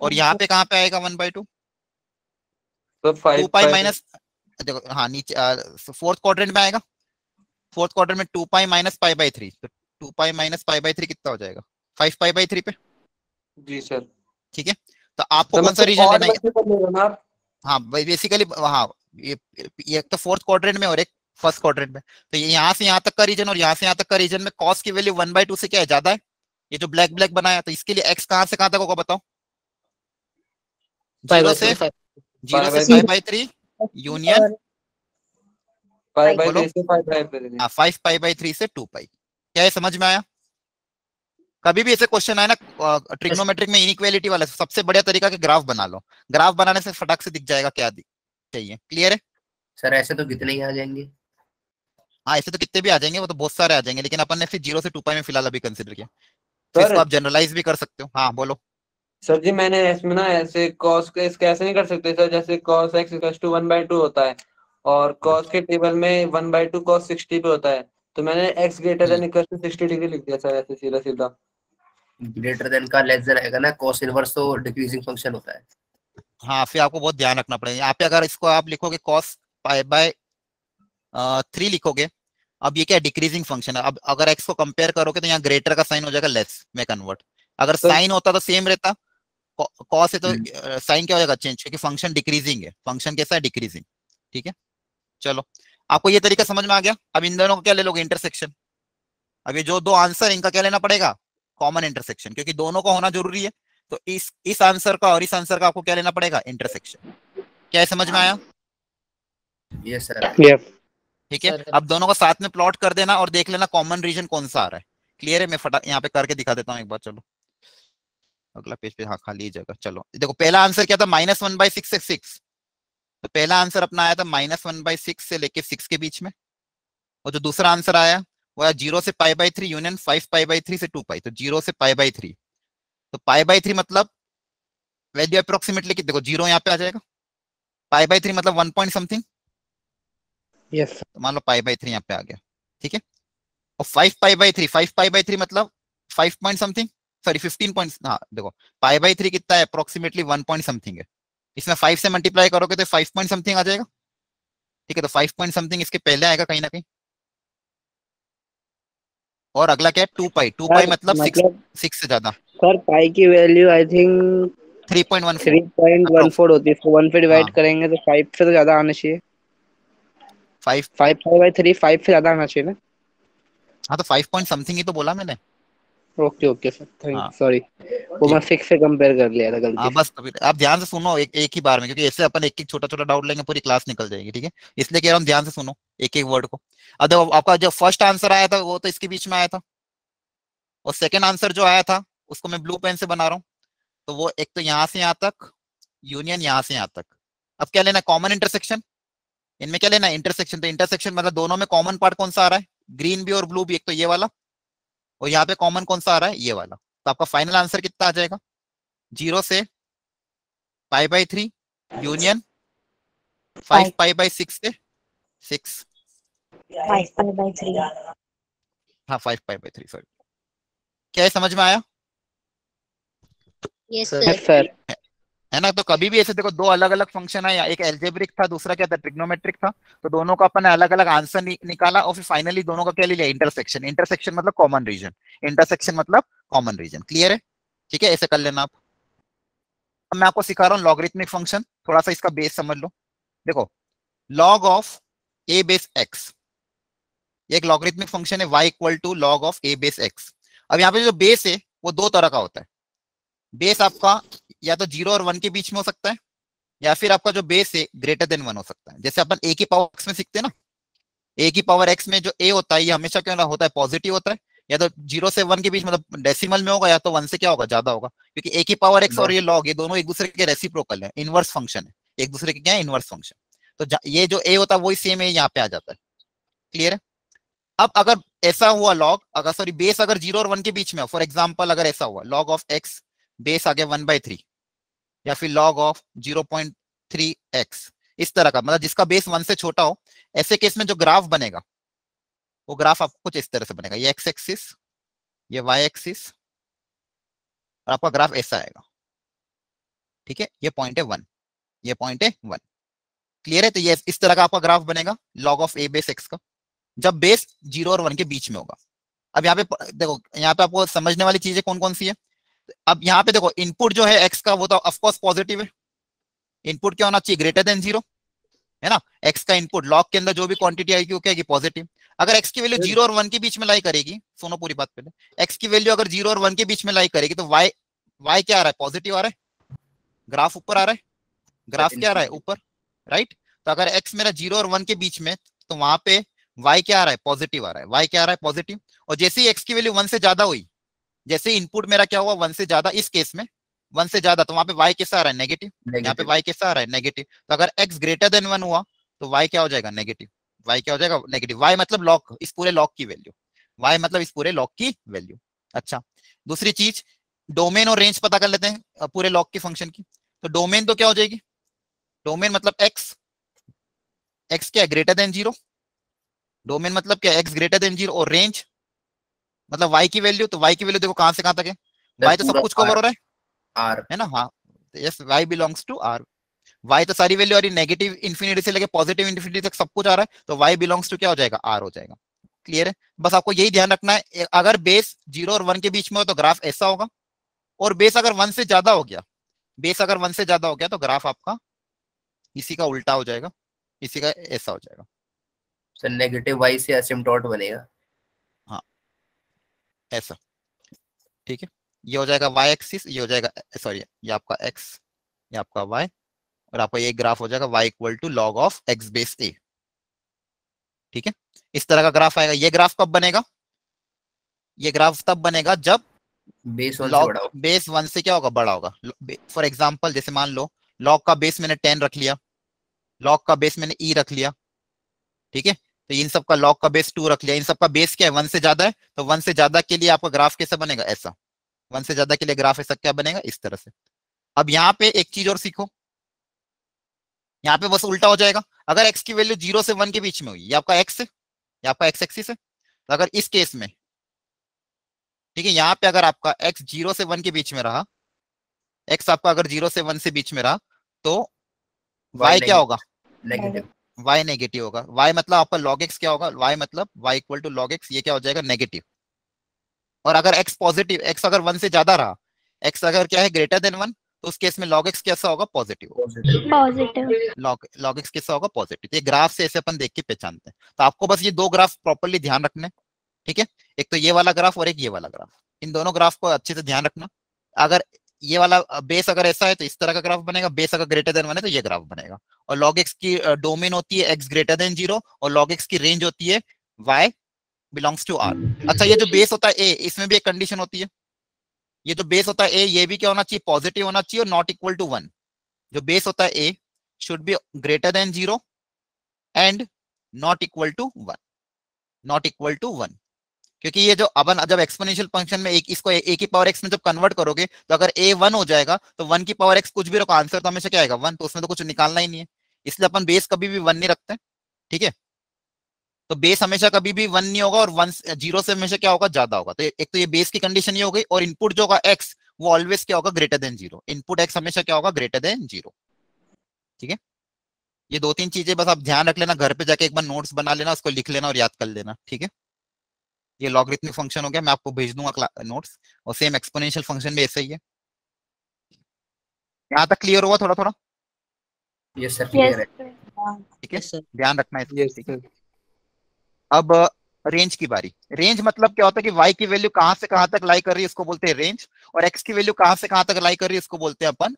और यहाँ पे कहाँ पे आएगा 1/2, तो 2π माइनस, देखो हाँ नीचे फोर्थ क्वाड्रेंट में आएगा। फोर्थ क्वाड्रेंट में 2π माइनस π/3, तो 2π माइनस π/3 कितना हो जाएगा, 5π/3 पे। जी सर। ठीक है, तो आपको तो कौन सा मतलब रीजन और लेना है। बच्चे को ले लो ना आप। हाँ बेसिकली, हाँ ये एक तो फोर्थ क्वाड्रेंट में और एक फर्स्ट क्वाड्रेंट में। तो ये यहाँ से यहाँ तक का रीजन और यहाँ से यहाँ तक का रीजन में कॉस की वैल्यू 1/2 से क्या है, ज्यादा है। ये जो ब्लैक ब्लैक बनाया, तो इसके लिए एक्स कहाँ से कहाँ तक होगा बताओ, 0 से 5/3 0 से Pi 5/3 यूनियन पाई बाई बोलो। 3 से 5 बाई 3। 5 pi/3 से 2 pi। क्या ये समझ में आया? कभी भी ऐसे क्वेश्चन आए ना ट्रिग्नोमेट्रिक में इनइक्वालिटी वाला, सबसे बढ़िया तरीका कि ग्राफ बना लो, ग्राफ बनाने से फटाक से दिख जाएगा क्या चाहिए। क्लियर है? सर ऐसे तो कितने ही आ जाएंगे। हाँ ऐसे तो कितने भी आ जाएंगे, वो तो बहुत सारे आ जाएंगे, लेकिन अपन ने फिर 0 से 2 pi में फिलहाल अभी कंसिडर किया। फिर इसको सर आप जनरलाइज भी कर सकते हो। हाँ बोलो। सर जी, मैंने इसमें ना ऐसे कॉस के इसके ऐसे नहीं कर सकते सर, जैसे cos x इक्वल्स टू 1/2 होता है और cos के टेबल में 1/2 cos 60 पे होता है, तो मैंने x greater than equal to 60 degree लिख दिया सर, ऐसे सीधा सीधा। ग्रेटर देन का लेस देन आएगा ना, कॉस इनवर्स तो डिक्रीजिंग फंक्शन होता है। हाँ फिर आपको बहुत ध्यान रखना पड़ेगा यहाँ पे। अगर इसको आप लिखोगे cos pi/3 लिखोगे, अब ये क्या डिक्रीजिंग फंक्शन है। अब अगर x को कंपेयर करोगे तो यहाँ ग्रेटर का साइन हो जाएगा लेस में कन्वर्ट। अगर तो साइन होता तो सेम रहता, कॉस है तो साइन क्या हो जाएगा चेंज, क्योंकि फंक्शन डिक्रीजिंग है। फंक्शन कैसा है? डिक्रीजिंग। ठीक है चलो, आपको ये तरीका समझ में आ गया। अब इन दोनों को क्या ले लोगे? इंटरसेक्शन। अब ये जो दो आंसर इनका क्या लेना पड़ेगा? कॉमन इंटरसेक्शन, क्योंकि दोनों का होना जरूरी है। तो इस आंसर का और इस आंसर का आपको क्या लेना पड़ेगा? इंटरसेक्शन। क्या है समझ में आया? Yes sir. यस ठीक है, सर अब दोनों को साथ में प्लॉट कर देना और देख लेना कॉमन रीजन कौन सा आ रहा है। क्लियर है? मैं फटा यहाँ पे करके दिखा देता हूँ एक बार। चलो अगला पेज पे, हाँ खाली जगह। चलो देखो पहला आंसर क्या था? -1/6 तो पहला आंसर अपना आया था -1/6 से लेके 6 के बीच में। और जो दूसरा आंसर आया वो है 0 से pi/3 यूनियन 5 pi/3 से 2 pi। तो 0 से pi/3, तो pi/3 मतलब वैल्यू अप्रोक्सीमेटली देखो 0 यहाँ पे आ जाएगा, pi/3 मतलब 1 पॉइंट समथिंग, यस तो मान लो pi/3 यहाँ पे आ गया। ठीक है, और 5 pi/3 मतलब 5 पॉइंट समथिंग, सॉरी 15 पॉइंट। हाँ देखो pi/3 कितना है? अप्रोक्सीमेटली 1 पॉइंट समथिंग है। इसमें 5 से मल्टीप्लाई करोगे तो 5 पॉइंट समथिंग आ जाएगा। ठीक है, तो 5 पॉइंट समथिंग इसके पहले आएगा कहीं ना कहीं। और अगला क्या है? 2 pi मतलब 6 से ज्यादा, सर पाई की वैल्यू आई थिंक 3.14 अप्रोक्स। 3.14 होती है, इसको 1 पे हाँ डिवाइड करेंगे तो 5 से तो ज्यादा आना चाहिए। 5, 5/3 5 से ज्यादा आना चाहिए ना। हाँ तो 5 पॉइंट समथिंग ही तो बोला मैंने। ओके ओके सर, थैंक हाँ सॉरी, वो मैं ठीक। 6 से कंपेयर कर लिया था गलती हाँ से। बस अभी आप ध्यान से सुनो एक ही बार में, क्योंकि ऐसे अपन एक एक छोटा छोटा डाउट लेंगे पूरी क्लास निकल जाएगी। ठीक है, इसलिए कह रहा हूँ ध्यान से सुनो एक एक वर्ड को। अब देखो आपका जो फर्स्ट आंसर आया था वो तो इसके बीच में आया था, और सेकंड आंसर जो आया था उसको मैं ब्लू पेन से बना रहा हूँ। तो वो एक तो यहाँ से यहाँ तक यूनियन यहाँ से यहाँ तक। अब क्या लेना? Common intersection. इनमें क्या लेना है? इंटरसेक्शन। तो इंटरसेक्शन मतलब दोनों में कॉमन पार्ट कौन सा आ रहा है? ग्रीन भी और ब्लू भी, एक तो ये वाला, और यहाँ पे कॉमन कौन सा आ रहा है? ये वाला। तो आपका फाइनल आंसर कितना आ जाएगा? 0 से pi/3 यूनियन 5 pi/6 से 6। 5 pi/3। हाँ 5 pi/3 सॉरी। क्या ये समझ में आया? Yes yes sir. सर। है ना? तो कभी भी ऐसे देखो दो अलग अलग फंक्शन है, या एक एल्जेब्रिक था दूसरा क्या था? ट्रिग्नोमेट्रिक था। तो दोनों का अपन ने अलग अलग आंसर निकाला और फिर फाइनली दोनों का क्या ले लिया? इंटरसेक्शन। इंटरसेक्शन मतलब कॉमन रीजन, इंटरसेक्शन मतलब कॉमन रीजन। क्लियर है? ठीक है, ऐसे कर लेना आप। अब मैं आपको सिखा रहा हूँ लॉगरिथमिक फंक्शन, थोड़ा सा इसका बेस समझ लो। देखो log of a base x, ये एक लॉगरिथमिक फंक्शन है, y equal to log of a base x। अब यहाँ पे जो बेस है वो दो तरह का होता है। बेस आपका या तो 0 और 1 के बीच में हो सकता है, या फिर आपका जो बेस है ग्रेटर देन 1 हो सकता है। जैसे अपन a की पावर x में सीखते हैं ना, a की पावर x में जो a होता है ये हमेशा क्या होता है? पॉजिटिव होता है। या तो 0 से 1 के बीच मतलब डेसिमल में होगा, या तो 1 से क्या होगा? ज्यादा होगा, क्योंकि a की पावर x और ये log ये दोनों एक दूसरे के रेसिप्रोकल है, इनवर्स फंक्शन है, एक दूसरे के क्या है? Inverse function. तो ये जो a होता है वही सेम है यहाँ पे आ जाता है। क्लियर है? अब अगर ऐसा हुआ log, अगर सॉरी बेस अगर 0 और 1 के बीच में हो, फॉर एग्जाम्पल अगर ऐसा हुआ log ऑफ x बेस आ गया 1/3, या फिर log ऑफ 0.3x, इस तरह का, मतलब जिसका बेस 1 से छोटा हो, ऐसे केस में जो ग्राफ बनेगा वो ग्राफ आपको कुछ इस तरह से बनेगा। ये x एक्सिस, ये y एक्सिस, और आपका ग्राफ ऐसा आएगा। ठीक है, ये पॉइंट है 1, ये पॉइंट है 1। क्लियर है? तो ये इस तरह का आपका ग्राफ बनेगा log of a base x का, जब बेस 0 और 1 के बीच में होगा। अब यहाँ पे देखो, यहाँ पे आपको समझने वाली चीजें कौन कौन सी है। अब यहाँ पे देखो इनपुट जो है x का वो तो ऑफकोर्स पॉजिटिव है। इनपुट क्या होना चाहिए? ग्रेटर देन 0, है ना? x का इनपुट लॉग के अंदर जो भी क्वांटिटी आएगी वो क्या आएगी? पॉजिटिव। अगर x की वैल्यू 0 और 1 के बीच में लाई करेगी, सुनो पूरी बात पहले, x की वैल्यू अगर 0 और 1 के बीच में लाई करेगी तो y क्या आ रहा है? पॉजिटिव आ रहा है, ग्राफ ऊपर आ रहा है। ग्राफ क्या आ रहा है ऊपर, राइट। तो अगर x मेरा 0 और 1 के बीच में, तो वहां पे y क्या आ रहा है, पॉजिटिव आ रहा है, y क्या आ रहा है, पॉजिटिव। और जैसे ही x की वैल्यू 1 से ज्यादा हुई, जैसे इनपुट मेरा क्या हुआ 1 से ज्यादा, इस केस में 1 से ज्यादा, तो वहां पे y कैसा आ रहा है, नेगेटिव। यहाँ पे y कैसा आ रहा है, नेगेटिव। तो अगर x ग्रेटर देन 1 हुआ तो y क्या हो जाएगा, नेगेटिव। y क्या हो जाएगा, नेगेटिव। y मतलब लॉग, इस पूरे लॉग की वैल्यू, y मतलब इस पूरे लॉग की वैल्यू। अच्छा, दूसरी चीज डोमेन और रेंज पता कर लेते हैं पूरे लॉग के फंक्शन की। तो डोमेन तो क्या हो जाएगी, डोमेन मतलब x, x क्या है, ग्रेटर देन 0। डोमेन मतलब क्या, x ग्रेटर देन 0। और रेंज मतलब y की वैल्यू, तो y की वैल्यू देखो कहां से कहां तक है, y तो सब कुछ कवर हो रहा है ना। हाँ, yes, y belongs to r। y तो सारी वैल्यू आ रही, नेगेटिव इंफिनिटी से लेके पॉजिटिव इंफिनिटी तक सब कुछ आ रहा है, तो y बिलोंग्स टू क्या हो जाएगा, r हो जाएगा। क्लियर है। बस आपको यही ध्यान रखना है, अगर बेस 0 और 1 के बीच में हो तो ग्राफ ऐसा होगा, और बेस अगर 1 से ज्यादा हो गया, बेस अगर 1 से ज्यादा हो गया तो ग्राफ आपका इसी का उल्टा हो जाएगा, इसी का ऐसा हो जाएगा। सर नेगेटिव y से एसिम्पटोट बनेगा। हाँ, ऐसा, ठीक है। ये हो जाएगा y एक्सिस, ये हो जाएगा, सॉरी, ये आपका x, ये आपका y, और आपका ये ग्राफ हो जाएगा y equal to log of x base a। ठीक है, इस तरह का ग्राफ आएगा। ये ग्राफ कब बनेगा, ये ग्राफ तब बनेगा जब बेस 1 से लॉग बड़ा हो। बेस 1 से क्या होगा, बड़ा होगा। फॉर एग्जांपल जैसे मान लो लॉग का बेस मैंने 10 रख लिया, लॉग का बेस मैंने e रख लिया, ठीक है। तो इन सब का लॉग का बेस 2 रख लिया, इन सब का बेस क्या है, 1 से ज्यादा है, तो 1 से ज्यादा के लिए आपका ग्राफ कैसा बनेगा, ऐसा। 1 से ज्यादा के लिए ग्राफ ऐसा क्या बनेगा, इस तरह से। अब यहाँ पे एक चीज और सीखो, यहाँ पे बस उल्टा हो जाएगा। अगर x की वैल्यू 0 से 1 के बीच में हुई, ये आपका x है, ये आपका x एक्सिस है, तो अगर इस केस में, ठीक है, यहाँ पे अगर आपका x 0 से 1 के बीच में रहा, x आपका अगर 0 से 1 से बीच में रहा, तो y क्या होगा, नेगेटिव। y नेगेटिव होगा। y मतलब आपका log x क्या होगा, y मतलब y equal to log x, ये क्या हो जाएगा, नेगेटिव। और अगर x पॉजिटिव, x अगर 1 से ज्यादा रहा, x अगर क्या है, ग्रेटर देन 1, तो उस केस में log x कैसा होगा, पॉजिटिव होगा। पॉजिटिव। log x कैसा होगा, पॉजिटिव। ये ग्राफ से ऐसे अपन देख के पहचानते हैं। तो आपको बस ये दो ग्राफ प्रॉपर्ली ध्यान रखने, ठीक है। एक तो ये वाला ग्राफ और एक ये वाला ग्राफ, इन दोनों ग्राफ को अच्छे से ध्यान रखना। अगर ये वाला बेस अगर ऐसा है तो इस तरह का ग्राफ बनेगा, बेस अगर ग्रेटर देन 1 है तो ये ग्राफ बनेगा। और log x की डोमेन होती है x ग्रेटर देन 0, और log x की रेंज होती है y बिलोंग्स टू r। अच्छा, ये जो बेस होता है a, इसमें भी एक कंडीशन होती है, ये जो बेस होता है a, ये भी क्या होना चाहिए, पॉजिटिव होना चाहिए और नॉट इक्वल टू 1। जो बेस होता है a should be greater than 0 and not equal to 1, not equal to 1। क्योंकि ये जो अपन जब एक्सपोनेंशियल फंक्शन में एक इसको a की पावर x में जब कन्वर्ट करोगे, तो अगर a 1 हो जाएगा तो 1 की पावर x कुछ भी रखो, आंसर तो हमेशा क्या आएगा, 1। तो उसमें तो कुछ निकालना ही नहीं है, इसलिए अपन बेस कभी भी 1 नहीं रखते, ठीक है। तो बेस हमेशा कभी भी 1 नहीं होगा, और 0 से हमेशा क्या होगा, ज्यादा होगा। तो एक तो ये बेस की कंडीशन ये हो गई, और इनपुट जो होगा x वो ऑलवेज क्या होगा, ग्रेटर देन 0। इनपुट x हमेशा क्या होगा, ग्रेटर देन 0, ठीक है। ये दो तीन चीजें बस आप ध्यान रख लेना, घर पे जाके एक बार नोट्स बना लेना, उसको लिख लेना और याद कर लेना, ठीक है। ये लॉगरिथमिक फंक्शन हो गया, मैं आपको भेज दूंगा नोट्स, और सेम एक्सपोनेंशियल फंक्शन भी ऐसे ही है। यहाँ तक क्लियर होगा थोड़ा थोड़ा, यस सर, क्लियर है। ठीक है, यस सर। ध्यान रखना है, यस ठीक है। सर। अब रेंज की बारी। रेंज मतलब क्या होता है कि y की वैल्यू कहां से कहां तक लाई कर रही है, उसको बोलते हैं रेंज, और x की वैल्यू कहां से कहां तक लाई कर रही है, उसको बोलते हैं अपन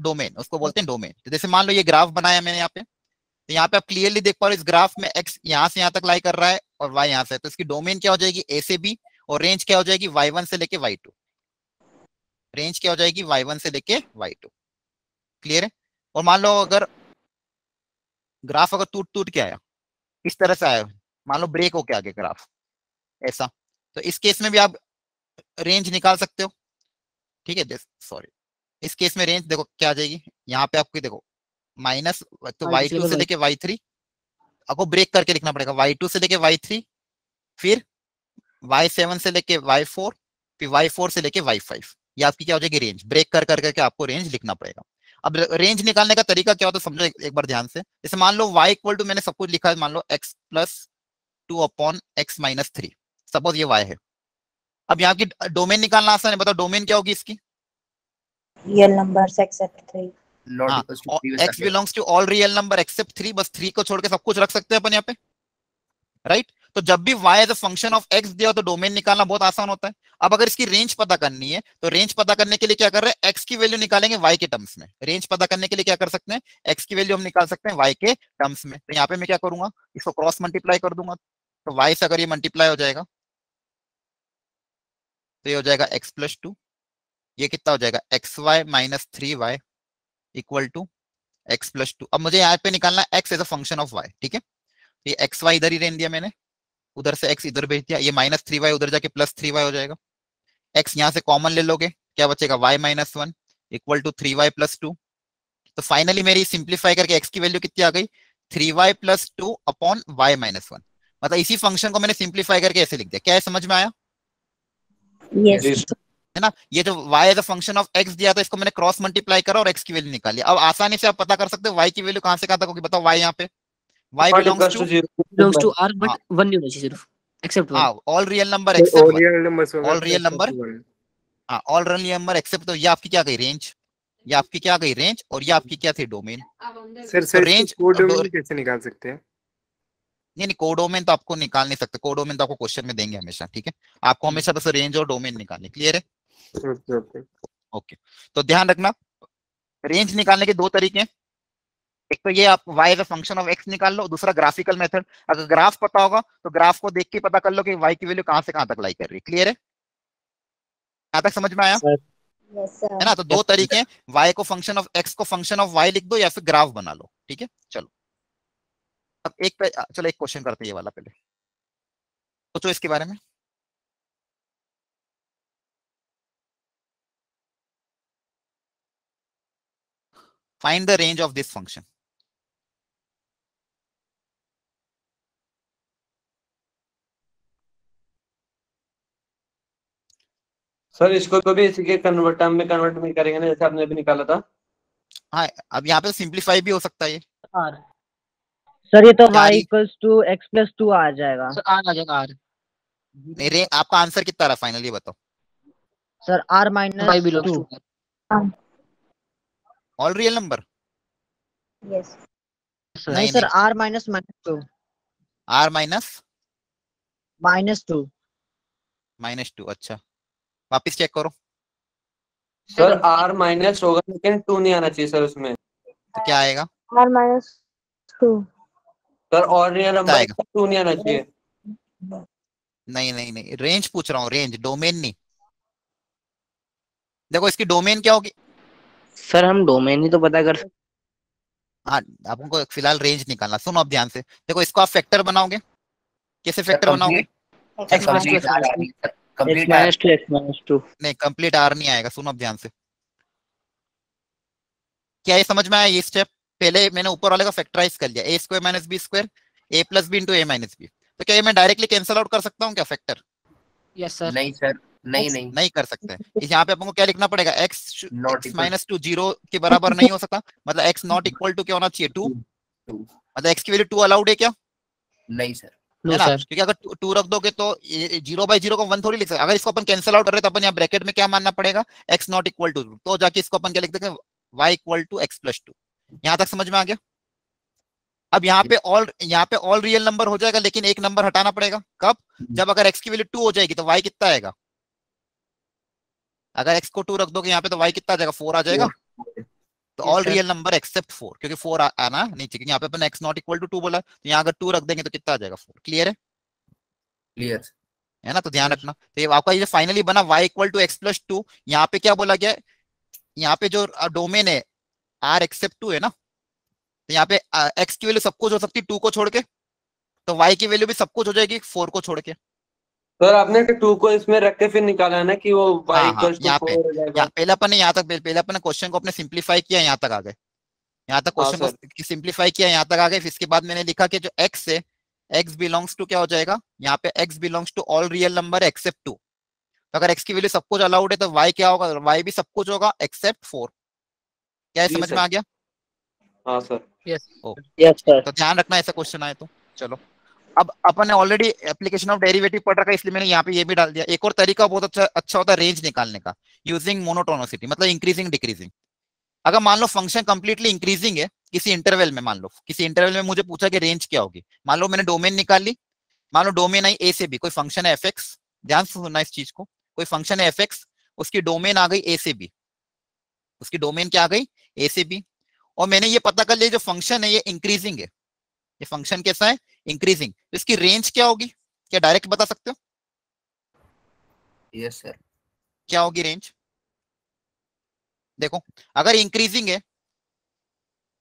डोमेन, उसको बोलते हैं डोमेन। तो जैसे मान लो ये ग्राफ बनाया मैंने यहाँ पे, तो यहाँ पे आप क्लियरली देख पा रहे हो, इस ग्राफ में x यहाँ से यहाँ तक लाई कर रहा है और y यहाँ से, तो इसकी डोमेन क्या हो जाएगी, a से b, और रेंज क्या हो जाएगी, y1 से लेके y2। रेंज क्या हो जाएगी, y1 से लेके y2। क्लियर है। और मान लो अगर ग्राफ अगर टूट टूट के आया, इस तरह से आया, मान लो ब्रेक होके आगे ग्राफ ऐसा, तो इस केस में भी आप रेंज निकाल सकते हो, ठीक है। सॉरी, इस केस में रेंज देखो क्या आ जाएगी, यहाँ पे आपको देखो माइनस, तो y2 से लेके y3 आपको ब्रेक करके लिखना पड़ेगा, y2 से लेके y3, फिर y7 से लेके y4, फिर y4 से लेके y5। ये आपकी क्या हो जाएगी, रेंज। ब्रेक कर करके आपको रेंज लिखना पड़ेगा। अब रेंज निकालने का तरीका क्या होता है, समझो एक बार ध्यान से। जैसे मान लो y इक्वल टू, मैंने सब कुछ लिखा है, मान लो x plus 2 upon x minus 3, suppose ये y है। अब यहाँ की डोमेन निकालना आसान है, बताओ डोमेन क्या होगी इसकी, रियल नंबर्स एक्सेप्ट 3। नॉट हाँ, equals to 3 x belongs to all real number except 3, बस 3 को छोड़ के सब कुछ रख सकते हैं अपन यहाँ पे, राइट। तो जब भी y as a function of x दिया तो डोमेन निकालना बहुत आसान होता है। अब अगर इसकी रेंज पता करनी है तो रेंज पता करने के लिए क्या कर रहे हैं, x की वैल्यू निकालेंगे y के टर्म्स में। रेंज पता करने के लिए क्या कर सकते हैं, x की वैल्यू हम निकाल सकते हैं y के टर्म्स में। तो यहाँ पे मैं क्या करूंगा, इसको क्रॉस मल्टीप्लाई कर दूंगा। तो y से अगर ये मल्टीप्लाई हो जाएगा तो ये हो जाएगा x प्लस 2, ये कितना हो जाएगा xy minus 3y equal to x plus 2। अब मुझे यहाँ पे निकालना है x as a function of y, ठीक है। ये xy इधर ही रहने दिया मैंने, उधर से x इधर भेज दिया, ये माइनस 3y उधर जाके प्लस 3y हो जाएगा। x यहाँ से कॉमन ले लोगे, क्या बचेगा y minus 1 equal to 3y plus 2। तो फाइनली मेरी सिंप्लीफाई करके x की वैल्यू कितनी आ गई, 3y plus 2 upon y minus 1। मतलब इसी फंक्शन को मैंने सिंप्लीफाई करके ऐसे लिख दिया। क्या है, समझ में आया? यस है ना। ये जो y as a function of x दिया था इसको मैंने क्रॉस मल्टीप्लाई करा और x की वैल्यू निकाली। अब आसानी से आप पता कर सकते हो y की वैल्यू कहां से कहां तक होगी, बताओ। y यहाँ पे y belongs to belongs to r but 1 नहीं होना चाहिए सिर्फ, एक्सेप्ट 1। हाँ, ऑल रियल नंबर तो एक्सेप्ट all 1, real numbers होगा ऑल रियल plus नंबर, 1. हाँ ऑल रियल नंबर एक्सेप्ट। तो ये आपकी क्या गई, रेंज। ये आपकी क्या गई, रेंज। और ये आपकी क्या थी, डोमेन। सर तो रेंज कोडोमेन कैसे निकाल सकते हैं? नहीं कोडोमेन तो आपको निकाल नहीं सकते, कोडोमेन तो आपको क्वेश्चन में देंगे हमेशा, ठीक है। आपको हमेशा बस रेंज और डोमेन निकालने। क्लियर है? ओके ओके ओके, तो ध्यान रखना रेंज निकालने के दो तरीके हैं। एक तो ये आप y as a function of x निकाल लो, दूसरा ग्राफिकल मेथड। अगर ग्राफ पता होगा तो ग्राफ को देख के पता कर लो कि y की वैल्यू कहां से कहां तक लाई कर रही है। क्लियर है? यहां तक समझ में आया? यस है ना। तो दो तरीके हैं, y को फंक्शन ऑफ x को फंक्शन ऑफ y लिख दो या फिर ग्राफ बना लो, ठीक है। चलो अब चलो एक क्वेश्चन करते हैं, ये वाला पहले सोचो इसके बारे में। Find the range of this function. Sir इसको तो भी इसी के कन्वर्ट टर्म में कन्वर्ट नहीं करेंगे ना, जैसे आपने अभी निकाला था। हाँ, अब यहाँ पे सिंप्लीफाई भी हो सकता है ये। r सर ये तो y चार ही- इक्वल्स टू x प्लस 2 आ जाएगा। सर r आ जाएगा, r मेरे आपका आंसर कितना रहा फाइनल, ये बताओ। Sir r y minus belongs 2 to r। All real number yes नहीं sir r minus 2 r minus minus 2। अच्छा, वापिस चेक करो सर r माइनस होगा लेकिन 2 नहीं आना चाहिए सर उसमें। तो क्या आएगा, r minus 2 सर और रियल नंबर आएगा? 2 नहीं आना चाहिए। नहीं रेंज पूछ रहा हूँ, रेंज, डोमेन नहीं। देखो इसकी डोमेन क्या होगी, सर हम डोमेन ही तो पता कर हाँ आपको फिलहाल रेंज निकालना। सुनो अब ध्यान से, देखो इसको आप फैक्टर बनाओगे, कैसे फैक्टर बनाओगे? x कंप्लीट minus आ रही है सर, कंप्लीट x माइनस 2 नहीं कंप्लीट आर नहीं आएगा। सुनो अब ध्यान से, क्या ये समझ में आया? ये स्टेप पहले मैंने ऊपर वाले का फैक्टराइज कर लिया, ए square minus b square A plus b into a minus B. तो क्या ये मैं डायरेक्टली कैंसिल आउट कर सकता हूँ क्या फैक्टर? Yes sir. नहीं सर, नहीं नहीं कर सकते। इस यहाँ पे आपको क्या लिखना पड़ेगा, x Not equal. Minus 2 zero के बराबर नहीं हो सकता। मतलब x नॉट इक्वल टू क्या होना चाहिए, 2। 2 मतलब x की वैल्यू 2 अलाउड है क्या? नहीं सर, नो है ना, सर। क्योंकि अगर 2 रख दोगे तो 0/0 को 1 थोड़ी लिख सकते। अगर इसको अपन कैंसिल आउट कर रहे तो अपन यहाँ ब्रैकेट में क्या मानना पड़ेगा, x नॉट इक्वल टू, तो जाके इसको अपन क्या लिख देंगे, y equal to x plus 2। यहाँ तक समझ में आ गया? अब यहाँ पे ऑल रियल नंबर हो जाएगा, लेकिन एक नंबर हटाना पड़ेगा। कब? जब अगर x की वैल्यू 2 हो जाएगी तो y कितना आएगा? अगर x को 2 रख दोगे यहाँ पे तो y कितना आ जाएगा, 4 आ जाएगा। तो ऑल रियल नंबर एक्सेप्ट 4, क्योंकि 4 आना नहीं चाहिए। यहाँ पे अपन x नॉट इक्वल टू 2 बोला, तो यहाँ अगर 2 रख देंगे तो कितना आ जाएगा, 4। क्लियर है? क्लियर है ना। तो ध्यान रखना, तो ये आपका ये फाइनली बना y equal to x plus 2। यहाँ पे क्या बोला गया है, यहाँ पे जो डोमेन है r एक्सेप्ट 2 है ना, तो यहाँ पे x की वैल्यू सब कुछ हो सकती है 2 को छोड़ के, तो y की वैल्यू भी सब कुछ हो जाएगी 4 को छोड़ के। सर आपने 2 को इसमें रख के फिर निकाला है ना कि वो y हाँ, इक्वल्स टू यहाँ 4 हो जाएगा। पहले अपन ने यहाँ तक पहले अपन ने क्वेश्चन को अपने सिंप्लीफाई किया, यहाँ तक आ गए। यहाँ तक हाँ, क्वेश्चन को सिंप्लीफाई किया, यहाँ तक आ गए। फिर इसके बाद मैंने लिखा कि जो x है, x बिलोंग्स टू क्या हो जाएगा, यहाँ पे x belongs to all real number except 2। तो अगर x की वैल्यू सब कुछ अलाउड है तो y क्या होगा, y भी सब कुछ होगा एक्सेप्ट 4। क्या है, जी समझ सर। में आ गया? हाँ सर। Yes sir. तो ध्यान रखना ऐसा क्वेश्चन आए तो। चलो अब अपन ने ऑलरेडी एप्लीकेशन ऑफ डेरिवेटिव पढ़ रखा है, इसलिए मैंने यहाँ पे ये भी डाल दिया। एक और तरीका बहुत अच्छा होता है रेंज निकालने का, यूजिंग मोनोटोनिसिटी, मतलब इंक्रीजिंग डिक्रीजिंग। अगर मान लो फंक्शन कंप्लीटली इंक्रीजिंग है किसी इंटरवल में, मान लो किसी इंटरवल में मुझे पूछा कि रेंज क्या होगी, मान लो मैंने डोमेन निकाल ली, मान लो डोमेन आई ए से बी, कोई फंक्शन है एफ एक्स, ध्यान से सुनना इस चीज को, कोई फंक्शन है एफ एक्स, उसकी डोमेन आ गई ए से बी, उसकी डोमेन क्या आ गई ए से बी, और मैंने ये पता कर लिया जो फंक्शन है ये इंक्रीजिंग है, ये फंक्शन कैसा है इंक्रीजिंग, तो इसकी रेंज क्या होगी, क्या डायरेक्ट बता सकते हो? Yes sir. क्या होगी रेंज? देखो अगर इंक्रीजिंग है,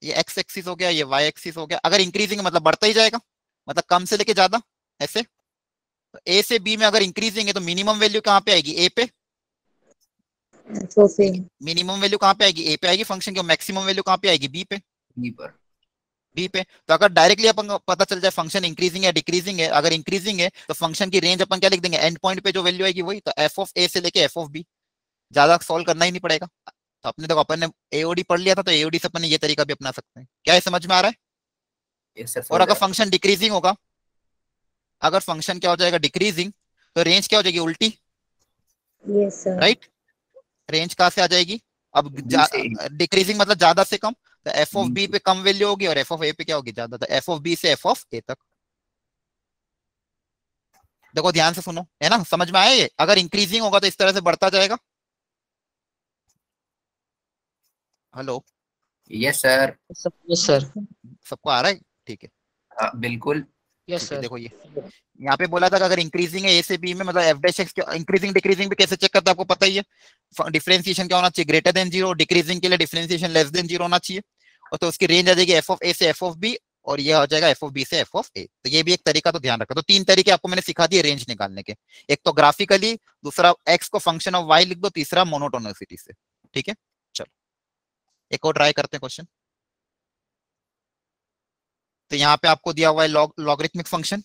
ये एक्स एक्सिस हो गया, ये वाई एक्सिस हो गया, अगर इंक्रीजिंग मतलब बढ़ता ही जाएगा, मतलब कम से लेके ज्यादा ऐसे, तो ए से बी में अगर इंक्रीजिंग है तो मिनिमम वैल्यू कहाँ पे आएगी, ए पे, मिनिमम वैल्यू कहाँ पे आएगी, ए पे आएगी फंक्शन की, मैक्सिमम वैल्यू कहाँ पे आएगी, बी पे, बी पे। तो अगर डायरेक्टली अपन पता चल जाए फंक्शन इंक्रीजिंग है डिक्रीजिंग है, अगर इंक्रीजिंग है तो फंक्शन की रेंज अपन क्या लिख देंगे, एंड पॉइंट पे जो वैल्यू आएगी वही, तो एफ ऑफ ए से लेके एफ ऑफ बी, ज्यादा सॉल्व करना ही नहीं पड़ेगा। तो अपने देखो अपन ने एओडी पढ़ लिया था, तो एओडी से अपन ने ये तरीका भी अपना सकते हैं, क्या ये समझ में आ रहा है? Yes sir. और अगर फंक्शन डिक्रीजिंग होगा, अगर फंक्शन क्या हो जाएगा डिक्रीजिंग, तो रेंज क्या हो जाएगी, उल्टी, यस सर। राइट, रेंज कहाँ से आ जाएगी, अब डिक्रीजिंग मतलब ज्यादा से कम, तो एफ ऑफ बी पे कम वैल्यू होगी और एफ ऑफ ए पे क्या होगी, ज्यादा, तो एफ ऑफ बी से एफ ऑफ ए तक। देखो ध्यान से सुनो, है ना, समझ में आया ये? अगर इंक्रीजिंग होगा तो इस तरह से बढ़ता जाएगा। Hello, yes sir. Yes sir. सबको आ रहा है? ठीक है, हाँ बिल्कुल। यस ठीक है, सर। देखो ये यहाँ पे बोला था कि अगर इंक्रीजिंग है ए से बी में, मतलब F dash x, increasing decreasing भी कैसे चेक करते हैं आपको पता ही है, डिफरेंशिएशन क्या होना चाहिए, ग्रेटर देन जीरो, डिक्रीजिंग के लिए डिफरेंशिएशन लेस देन जीरो होना चाहिए, और तो उसकी रेंज आ जाएगी एफ ऑफ ए से एफ ऑफ बी, और ये हो जाएगा एफ ऑफ बी से एफ ऑफ ए। तो ये भी एक तरीका, तो ध्यान रखो। तो तीन तरीके आपको मैंने सिखा दिए रेंज निकालने के, एक तो ग्राफिकली, दूसरा एक्स को फंक्शन ऑफ वाई लिख दो, तीसरा मोनोटोनिसिटी से। ठीक है, चलो एक और ट्राई करते हैं क्वेश्चन। तो यहाँ पे आपको दिया हुआ है लॉगरिथमिक फंक्शन,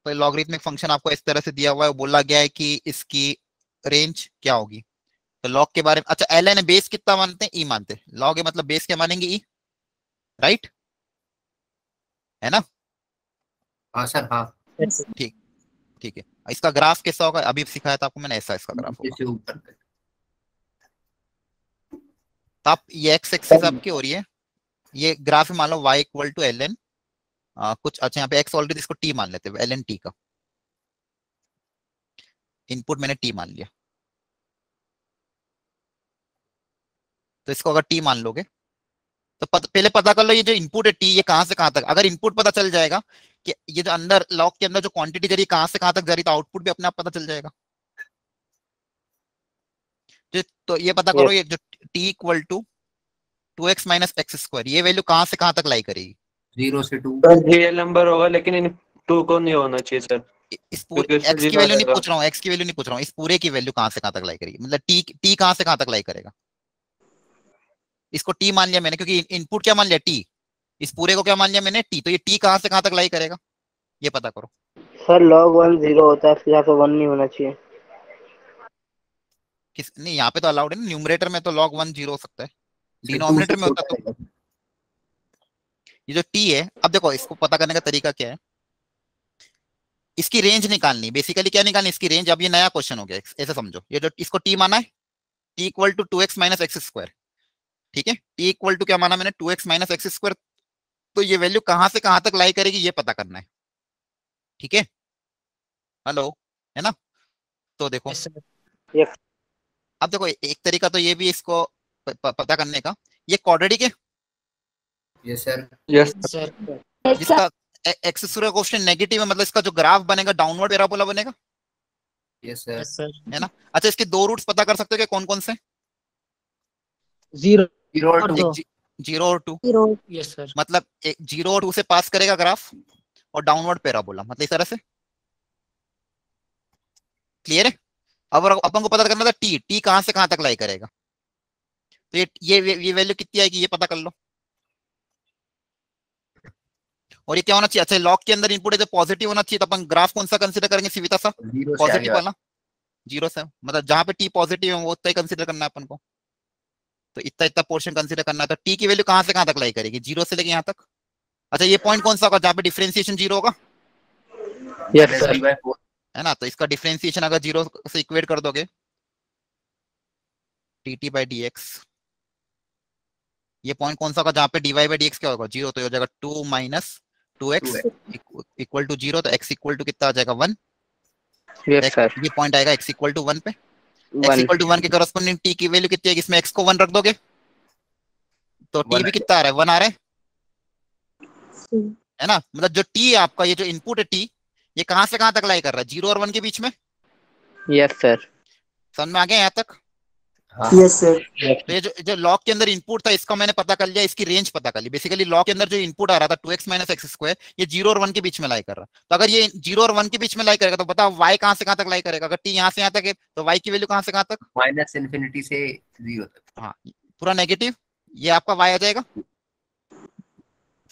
तो लॉगरिथमिक फंक्शन आपको इस तरह से दिया हुआ है, बोला गया है कि इसकी रेंज क्या होगी। तो लॉग के बारे में, अच्छा एल एन बेस कितना मानते हैं, ई मानते हैं, लॉग है मतलब बेस क्या मानेंगे, ई, राइट, है ना? हाँ सर। हाँ ठीक, ठीक है। इसका ग्राफ कैसा होगा, अभी सिखाया था आपको मैंने, ऐसा इसका ग्राफ होगा। इससे ऊपर तक। तो आप ये एक्स एक्सिस आपकी हो रही है, ये ग्राफ मान लो y equal to L N कुछ, अच्छा यहाँ पे x ऑलरेडी, इसको t मान लेते हैं, एल एन टी का इनपुट मैंने t मान लिया, तो इसको अगर t मान लोगे तो पहले पता कर लो ये जो इनपुट है t, ये कहां से कहां तक, अगर इनपुट पता चल जाएगा कि ये जो अंदर लॉग के अंदर जो क्वांटिटी जा रही है कहां से कहां तक जा रही है, तो आउटपुट भी अपने आप पता चल जाएगा। तो ये पता करो ये जो t equal to 2x minus x square, ये वैल्यू कहां से कहां तक लाई करेगी, 0 से 2। रियल नंबर होगा लेकिन इन 2 को नहीं होना चाहिए सर, इस पूरे क्योंकि इससे एक्स की zero आ वैल्यू नहीं जाएगा। पूछ रहा हूँ, एक्स की वैल्यू नहीं पूछ रहा हूँ, इस पूरे की वैल्यू कहां से कहां तक लाई करेगी, मतलब टी कहां से कहां तक लाई करेगा। इसको टी मान लिया मैंने क्योंकि इनपुट क्या मान लिया टी, इस पूरे को क्या मान लिया मैंने टी, तो ये टी कहां से कहां तक लाई करेगा, ये पता करो। सर log 1 0 होता है, फिर यहाँ पे 1 नहीं होना चाहिए। किस नहीं, यहाँ पे तो अलाउड है ना, न्यूमरेटर में तो log 1 0 हो सकता है, 2 से डिनोमिनेटर में होता तो छोटा है। ये जो टी है, अब देखो इसको पता करने का तरीका क्या है, इसकी रेंज निकालनी, बेसिकली क्या निकालनी, इसकी रेंज। अब ये नया क्वेश्चन हो गया, ऐसे समझो, ये जो इसको टी माना है, t equal to 2x minus x square, ठीक है, टी इक्वल टू क्या माना मैंने, 2x माइनस एक्स स्क्वायर, तो ये वैल्यू कहां से कहां तक लाई करेगी ये पता करना है। ठीक है, हेलो, है ना? तो देखो यस सर। अब देखो एक तरीका तो ये भी इसको पता करने का, ये क्वाड्रेटिक है यस सर। Yes sir. जिसका एक्स स्क्वायर कोएफिशिएंट नेगेटिव है, मतलब इसका जो ग्राफ बनेगा डाउनवर्ड पैराबोला बनेगा, यस सर। Yes sir. है ना? अच्छा इसके दो रूट्स पता कर सकते हो क्या, कौन कौन से, 0 0 और और 2। 2। 0 और 2, जीरो। Yes sir. मतलब 0 और 2 से पास करेगा ग्राफ, और डाउनवर्ड पैराबोला, मतलब इस तरह से। क्लियर है? अब अपन को पता करना था टी कहां से कहां तक लाई करेगा, तो ये वैल्यू कितनी आएगी ये पता कर लो। और ये क्या होना चाहिए, अच्छा लॉग के अंदर इनपुट है तो पॉजिटिव होना चाहिए, तो अपन ग्राफ कौन सा कंसीडर करेंगे सीधा सा, 0 से आगे पॉजिटिव वाला, 0 से, मतलब जहां पे टी पॉजिटिव है वो उतना ही कंसीडर करना है अपन को, तो इतना इतना पोर्शन कंसीडर करना है। तो टी की वैल्यू कहां से कहां तक लाई करेगी, 0 से लेके यहाँ तक। अच्छा ये पॉइंट कौन सा होगा जहाँ पे डिफरेंशिएशन 0 होगा, यस सर। -b/4। है ना? तो इसका डिफरेंशिएशन अगर 0 से इक्वेट कर दोगे, dt बाई dx, ये पॉइंट कौन सा होगा जहाँ पे dy बाई dx क्या होगा, 0, तो ये हो जाएगा 2 माइनस 2x इक्वल टू 0, तो x इक्वल टू कितना आ जाएगा 1। यस सर ये पॉइंट आएगा x इक्वल टू 1 पे। x 1 इक्वल टू 1 के करस्पॉन्डिंग t की वैल्यू कितनी है, इसमें x को 1 रख दोगे तो t 1 भी कितना आ रहा है, 1 आ रहा हम्म, है ना। मतलब जो t है आपका, ये जो इनपुट है t, ये कहां से कहां तक लाई कर रहा है, 0 और 1 के बीच में। यस सर समझ में आ गया यहाँ तक। हाँ यस सर। तो ये जो लॉग के अंदर इनपुट था, इसका मैंने पता कर लिया, इसकी रेंज पता कर ली। बेसिकली लॉग के अंदर जो इनपुट आ रहा था 2x माइनस एक्स स्क्वायर, ये 0 और 1 के बीच में लाई कर रहा। तो अगर ये 0 और 1 के बीच में लाई करेगा तो बताओ y कहां से कहां तक लाई करेगा। अगर t यहां से यहां तक है तो y की वैल्यू कहां से कहां तक, माइनस इन्फिनिटी से 0 तक। हाँ पूरा नेगेटिव, ये आपका y आ जाएगा।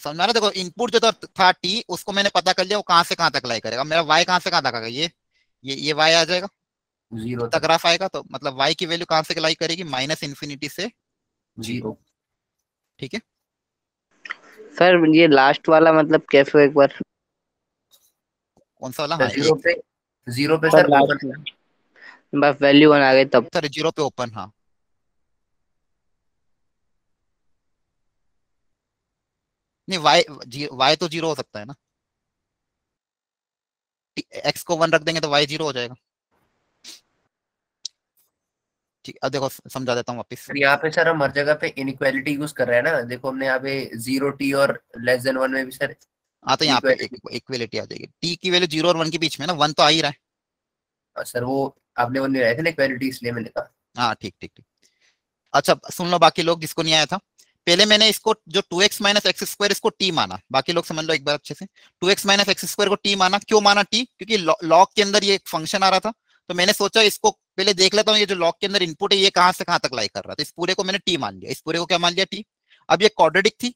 समझ में आ रहा है? देखो इनपुट जो था t, उसको मैंने पता कर लिया वो कहां से कहां तक लाई करेगा। मेरा y कहां से कहां तक आएगा, ये y आ जाएगा, 0 तक तक। ग्राफ आएगा। तो मतलब y की वैल्यू कहां से लाई करेगी, माइनस इन्फिनिटी से 0। ठीक है। सर ये लास्ट वाला मतलब कैसे हो एक बार कौन सा वाला, हाँ 0 पे 0 पे सर सर ओपन। लास्ट में बस वैल्यू 1 आ गई तब सर 0 पे ओपन, हाँ नहीं y तो 0 हो सकता है ना, x को 1 रख देंगे तो y 0 हो जाएगा। ठीक, अब देखो समझा देता हूँ वापिस। सर यहाँ पे सर हम हर जगह पे इनइक्वालिटी यूज कर रहे हैं ना। देखो हमने यहाँ पे 0t और <1 में भी सर हाँ तो यहाँ पे इक्वालिटी। इक्वलिटी आ जाएगी। t की वैल्यू 0 और 1 के बीच में ना, 1 तो आ ही रहा है। सर वो आपने वो नहीं रहे थे ना इक्वालिटी, इसलिए मैंने कहा। हाँ ठीक ठीक ठीक। अच्छा सुन लो बाकी लोग जिसको नहीं आया था, पहले मैंने इसको जो 2x माइनस एक्स स्क्वायर, इसको t माना। बाकी लोग समझ लो एक बार अच्छे से, 2x माइनस एक्स स्क्वायर को t माना। क्यों माना t, क्योंकि लॉग के अंदर ये एक फंक्शन आ रहा था। तो मैंने सोचा इसको पहले देख लेता हूँ, ये जो लॉग के अंदर इनपुट है ये कहां से कहां तक लाई कर रहा था। इस पूरे को मैंने t मान लिया, इस पूरे को क्या मान लिया, t। अब ये क्वाड्रेटिक थी,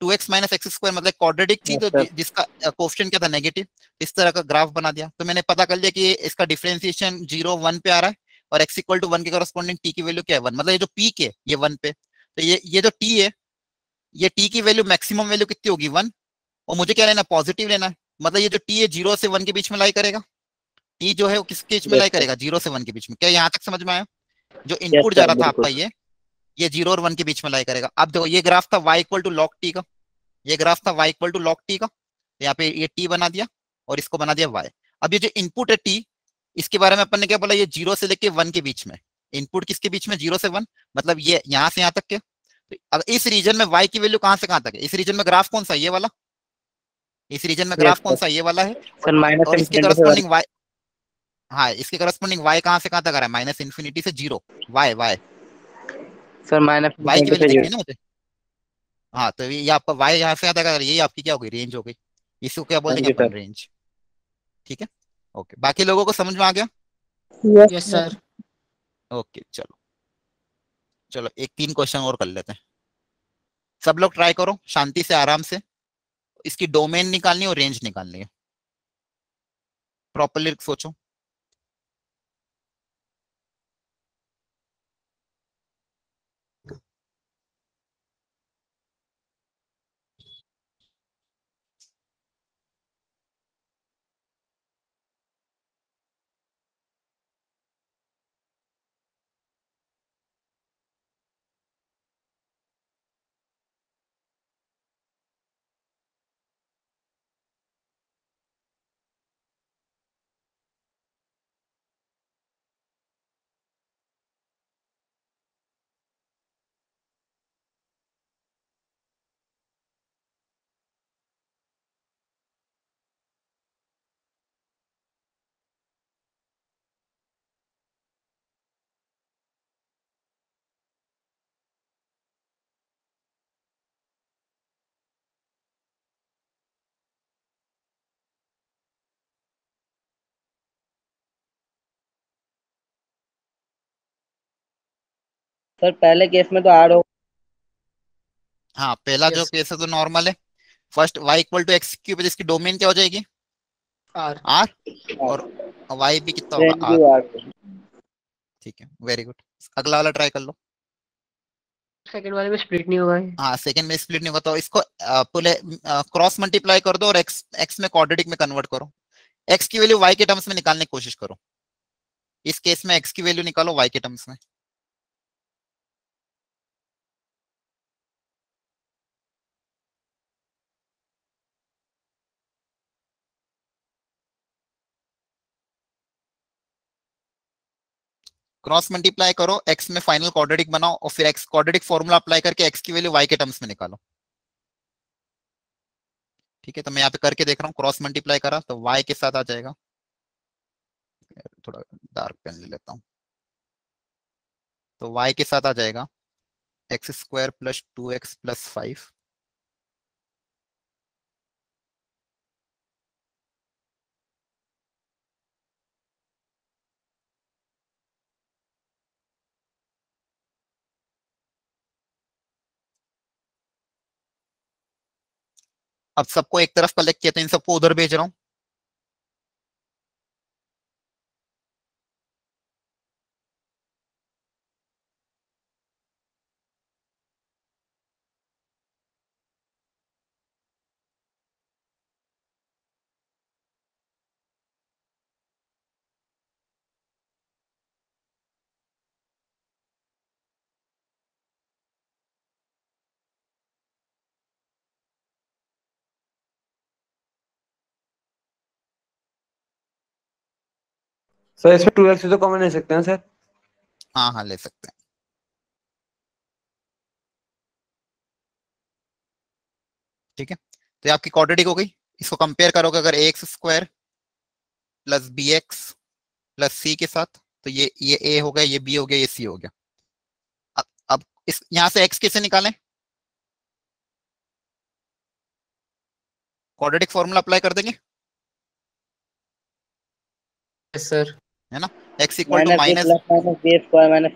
2x माइनस एक्स स्क्वायर मतलब क्वाड्रेटिक थी, तो जिसका कोएफिशिएंट क्या था, नेगेटिव। इस तरह का ग्राफ बना दिया। तो मैंने पता कर लिया कि इसका डिफरेंशिएशन 0 1 पे आ रहा है, और x इक्वल टू 1 के करस्पॉन्डिंग t की वैल्यू क्या है, 1। मतलब ये जो पीक है ये 1 पे, तो ये जो t है, ये t की वैल्यू मैक्सिमम वैल्यू कितनी होगी, 1। और मुझे क्या लेना, पॉजिटिव लेना है। मतलब ये जो t है 0 से 1 के बीच में लाई करेगा। t जो है वो किसके बीच में लाई करेगा, 0 से 1 के बीच में। क्या यहाँ तक समझ में आया। जो इनपुट जा रहा था आपका ये 0 और 1 के बीच में लाई करेगा। अब देखो ये ग्राफ था y equal to log t का, ये ग्राफ था y equal to log t का। यहाँ पे ये t बना दिया और इसको बना दिया y। अब ये जो इनपुट है t, इसके बारे में अपन ने क्या बोला, ये 0 से लेके 1 के बीच में। इनपुट किसके बीच में, 0 से 1, मतलब ये यहाँ से यहाँ तक के। तो अगर इस रीजन में y की वैल्यू कहां से कहां तक है, इस रीजन में ग्राफ कौन सा है, ये वाला। इस रीजन में ग्राफ कौन सा, ये वाला है। सर माइनस और इसके इन्फिनिटी से करस्पॉन्डिंग y, हाँ इसके करस्पॉन्डिंग y कहां से कहां तक आ रहा है, माइनस इन्फिनिटी से 0। y सर माइनस y की इन्फिनिटी वैल्यू से देखनी है ना मुझे। हाँ तो ये आपका y यहाँ से आता है, ये आपकी क्या हो गई, रेंज हो गई। इसको क्या बोलेंगे thank you upon, sir. Range. ठीक है, ओके। बाकी लोगों को समझ में आ गया। Yes sir. ओके चलो चलो, एक 3 क्वेश्चन और कर लेते हैं। सब लोग ट्राई करो शांति से, आराम से। इसकी डोमेन निकालनी और रेंज निकालनी है, प्रॉपरली सोचो। सर पहले केस में तो आर हो हाँ पहला जो Yes. केस है तो नॉर्मल है। First y equal to x cube, इसकी डोमेन क्या हो जाएगी, आर। r। और y भी कितना होगा, रेंज r। भी आर ठीक है, वेरी गुड। अगला वाला ट्राई कर लो। सेकंड वाले में स्प्लिट नहीं होगा ये। हाँ सेकंड में स्प्लिट नहीं होगा, तो इसको पूरे क्रॉस मल्टीप्लाई कर दो और x में क्वाड्रेटिक में कन्वर्ट करो। x की वैल्यू y के टर्म्स में निकालने की कोशिश करो। इस केस में x की वैल्यू निकालो y के टर्म्स में। क्रॉस मल्टीप्लाई करो, x में फाइनल क्वाड्रेटिक बनाओ और फिर x क्वाड्रेटिक फॉर्मूला अप्लाई करके x की वैल्यू y के टर्म्स में निकालो। ठीक है, तो मैं यहाँ पे करके देख रहा हूँ, क्रॉस मल्टीप्लाई करा तो y के साथ आ जाएगा, थोड़ा डार्क पेन ले लेता हूँ, तो y के साथ आ जाएगा x square plus 2x plus 5 अब सबको एक तरफ कलेक्ट किया तो इन सबको उधर भेज रहा हूँ। सर इसमें 2x तो कॉमन ले सकते हैं सर? हाँ हाँ ले सकते हैं। ठीक है, तो ये आपकी क्वाड्रेटिक हो गई। इसको कंपेयर करोगे अगर x square plus b x plus c के साथ, तो ये ए हो गया, ये बी हो गया, ये सी हो गया। अब इस यहां से एक्स कैसे निकालें? क्वाड्रेटिक फॉर्मूला अप्लाई कर देंगे, यस सर। है ना। X equal to minus minus, minus b square minus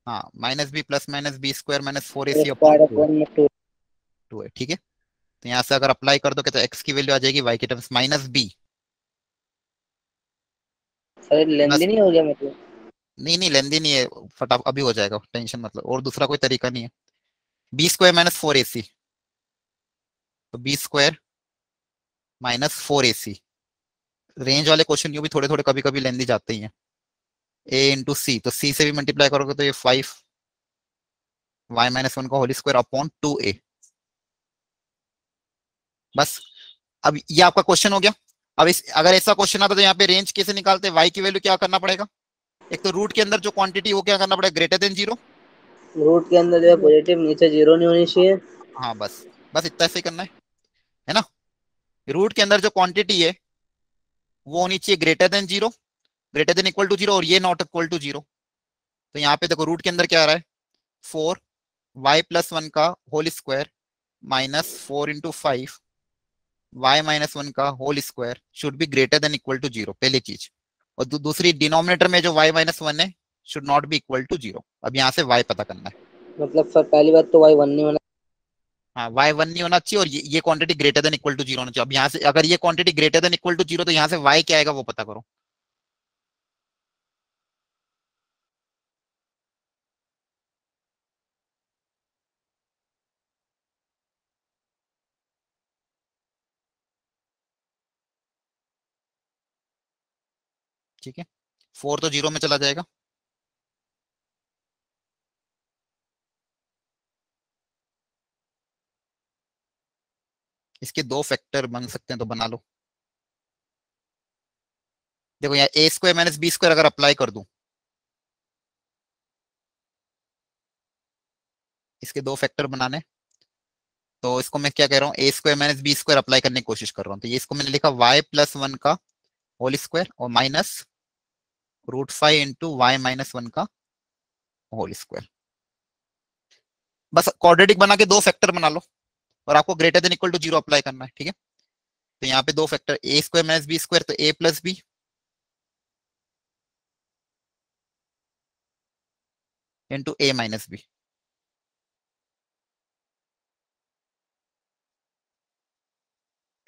हाँ minus b square minus 4ac square upon upon में 2। 2 है। ठीक है, तो यहाँ से अगर अप्लाई कर दो तो एक्स की वैल्यू आ जाएगी वाई के terms minus b sir plus, लेंदी नहीं हो गया मतलब? नहीं लेंदी नहीं है, फटाफट अभी हो जाएगा, टेंशन मतलब, और दूसरा कोई तरीका नहीं है। बी स्क्वायर माइनस 4ac, तो b square minus 4ac। Range वाले क्वेश्चन यूं भी थोड़े थोड़े कभी कभी लेंदी जाते ही हैं। a इंटू सी, तो सी से भी मल्टीप्लाई करोगे तो ये 5 y माइनस 1 का होल स्क्वायर अपॉन 2a। बस, अब ये आपका क्वेश्चन हो गया। अब इस अगर ऐसा क्वेश्चन आता तो यहाँ पे रेंज कैसे निकालते हैं? y की वैल्यू क्या करना पड़ेगा? एक तो रूट के अंदर जो क्वांटिटी वो क्या करना पड़ेगा? Greater than 0। रूट के अंदर जो है पॉजिटिव, नीचे 0 नहीं होनी चाहिए। हाँ बस बस इतना से करना है ना। रूट के अंदर जो क्वांटिटी है वो होनी चाहिए greater than 0, greater than equal to 0, और ये नॉट इक्वल टू 0। तो यहाँ पे देखो रूट के अंदर क्या आ रहा है? 4 y प्लस 1 का whole square minus 4 into 5 y minus 1 का whole square should be greater than equal to 0, पहली चीज। और दूसरी, डिनोमिनेटर में जो y माइनस 1 है should not be equal to 0। अब यहाँ से y पता करना है। मतलब सर पहली बात तो y 1 नहीं होना। हाँ y 1 नहीं होना चाहिए, और ये quantity greater than equal to 0 होना चाहिए। अब यहाँ से अगर ये quantity greater than equal to 0, तो यहाँ से y क्या आएगा वो पता करो। ठीक है, 4 तो 0 में चला जाएगा, इसके 2 फैक्टर बन सकते हैं तो बना लो। देखो यहाँ ए स्क्वायर माइनस बी स्क्वायर अगर अप्लाई कर दूं, इसके 2 फैक्टर बनाने, तो इसको मैं क्या कह रहा हूँ? A square minus b square apply करने की कोशिश कर रहा हूँ। तो ये इसको मैंने लिखा y प्लस 1 का होल स्क्वायर और माइनस √5 इंटू वाई माइनस 1 का होल स्क्वायर। बस क्वाड्रेटिक बना के 2 फैक्टर बना लो, और आपको greater than equal to 0 apply करना है। ठीक है, तो यहाँ पे 2 factor, a square minus b square, तो a plus b into a minus b,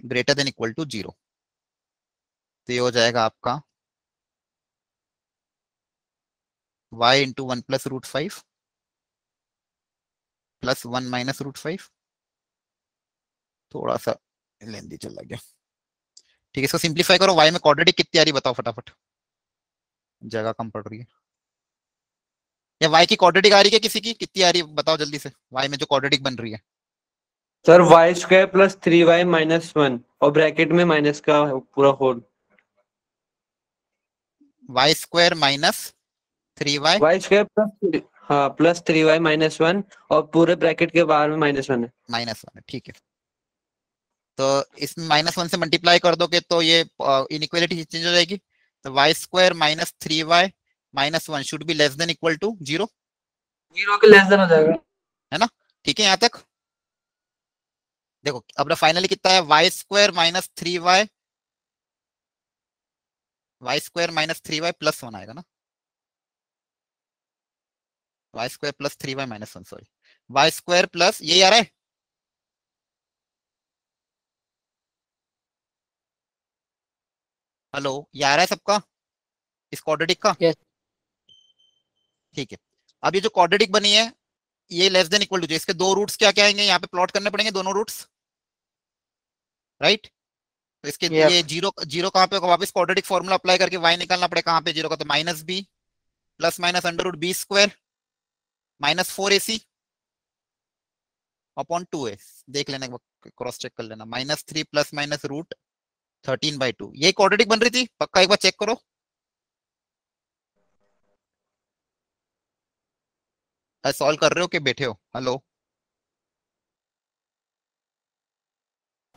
greater than equal to 0। तो ये हो जाएगा आपका y into 1 plus √5 plus 1 minus √5। थोड़ा सा लेंदी चला गया। ठीक है, इसको सिंप्लीफाई करो। y में क्वाड्रेटिक कितनी आ रही बताओ फटाफट, जगह कम पड़ रही है। या y की क्वाड्रेटिक आ रही है किसी की? कितनी आ रही है बताओ जल्दी से, y में जो क्वाड्रेटिक बन रही है। Sir y square plus 3y minus 1 और ब्रैकेट में माइनस का पूरा whole. y square minus 3y y square plus, हाँ प्लस 3y माइनस 1, और पूरे ब्रैकेट के बाहर में -1 है। -1 है, ठीक है। तो इसमें -1 से मल्टीप्लाई कर दोगे तो ये इनइक्वालिटी चेंज हो जाएगी। तो y square minus 3y minus 1 should be less than equal to 0, 0 के लेस देन हो जाएगा। है ना? ठीक है, यहाँ तक देखो। अब फाइनली कितना है, y square minus 3y, y square minus 3y plus 1 आएगा ना, y square plus 3y minus 1, sorry, y square plus ये आ रहा है। हेलो, ये आ रहा है सबका इस क्वाड्रेटिक का? Yes. ठीक है। अब ये जो क्वाड्रेटिक बनी है ये लेस देन इक्वल टू, इसके दो रूट्स क्या क्या आएंगे, यहाँ पे प्लॉट करने पड़ेंगे दोनों रूट्स, राइट? तो इसके Yes. ये जीरो जीरो कहाँ पे होगा, वापस क्वाड्रेटिक फॉर्मूला अप्लाई करके y निकालना पड़ेगा कहाँ पे जीरो का, तो -b plus minus under root b square minus 4ac upon 2a। देख लेना, क्रॉस चेक कर लेना, -3 प्लस माइनस रूट 13/2, ये क्वाड्रेटिक बन रही थी, पक्का एक बार चेक करो। सॉल्व कर रहे हो कि बैठे हो? हेलो,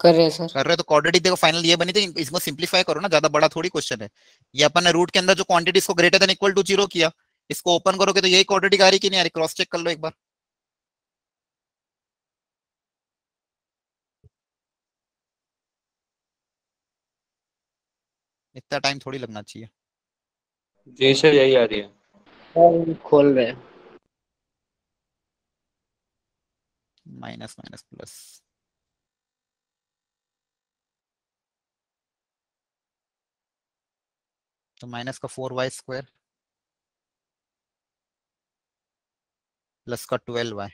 कर रहे हैं सर। कर रहे हो तो क्वाड्रेटिक देखो फाइनल ये बनी थी, इसको सिंप्लीफाई करो ना, ज्यादा बड़ा थोड़ी क्वेश्चन है ये। अपन ने रूट के अंदर जो क्वांटिटी इसको ग्रेटर देन इक्वल टू 0 किया, इसको ओपन करोगे तो यही क्वाड्रेटिक आ रही कि नहीं आ रही, क्रॉस चेक कर लो एक बार। इतना टाइम थोड़ी लगना चाहिए। जी सर, यही आ रही है। खोल रहे हैं। माइनस माइनस प्लस, तो माइनस का 4y स्क्वायर प्लस का 12y,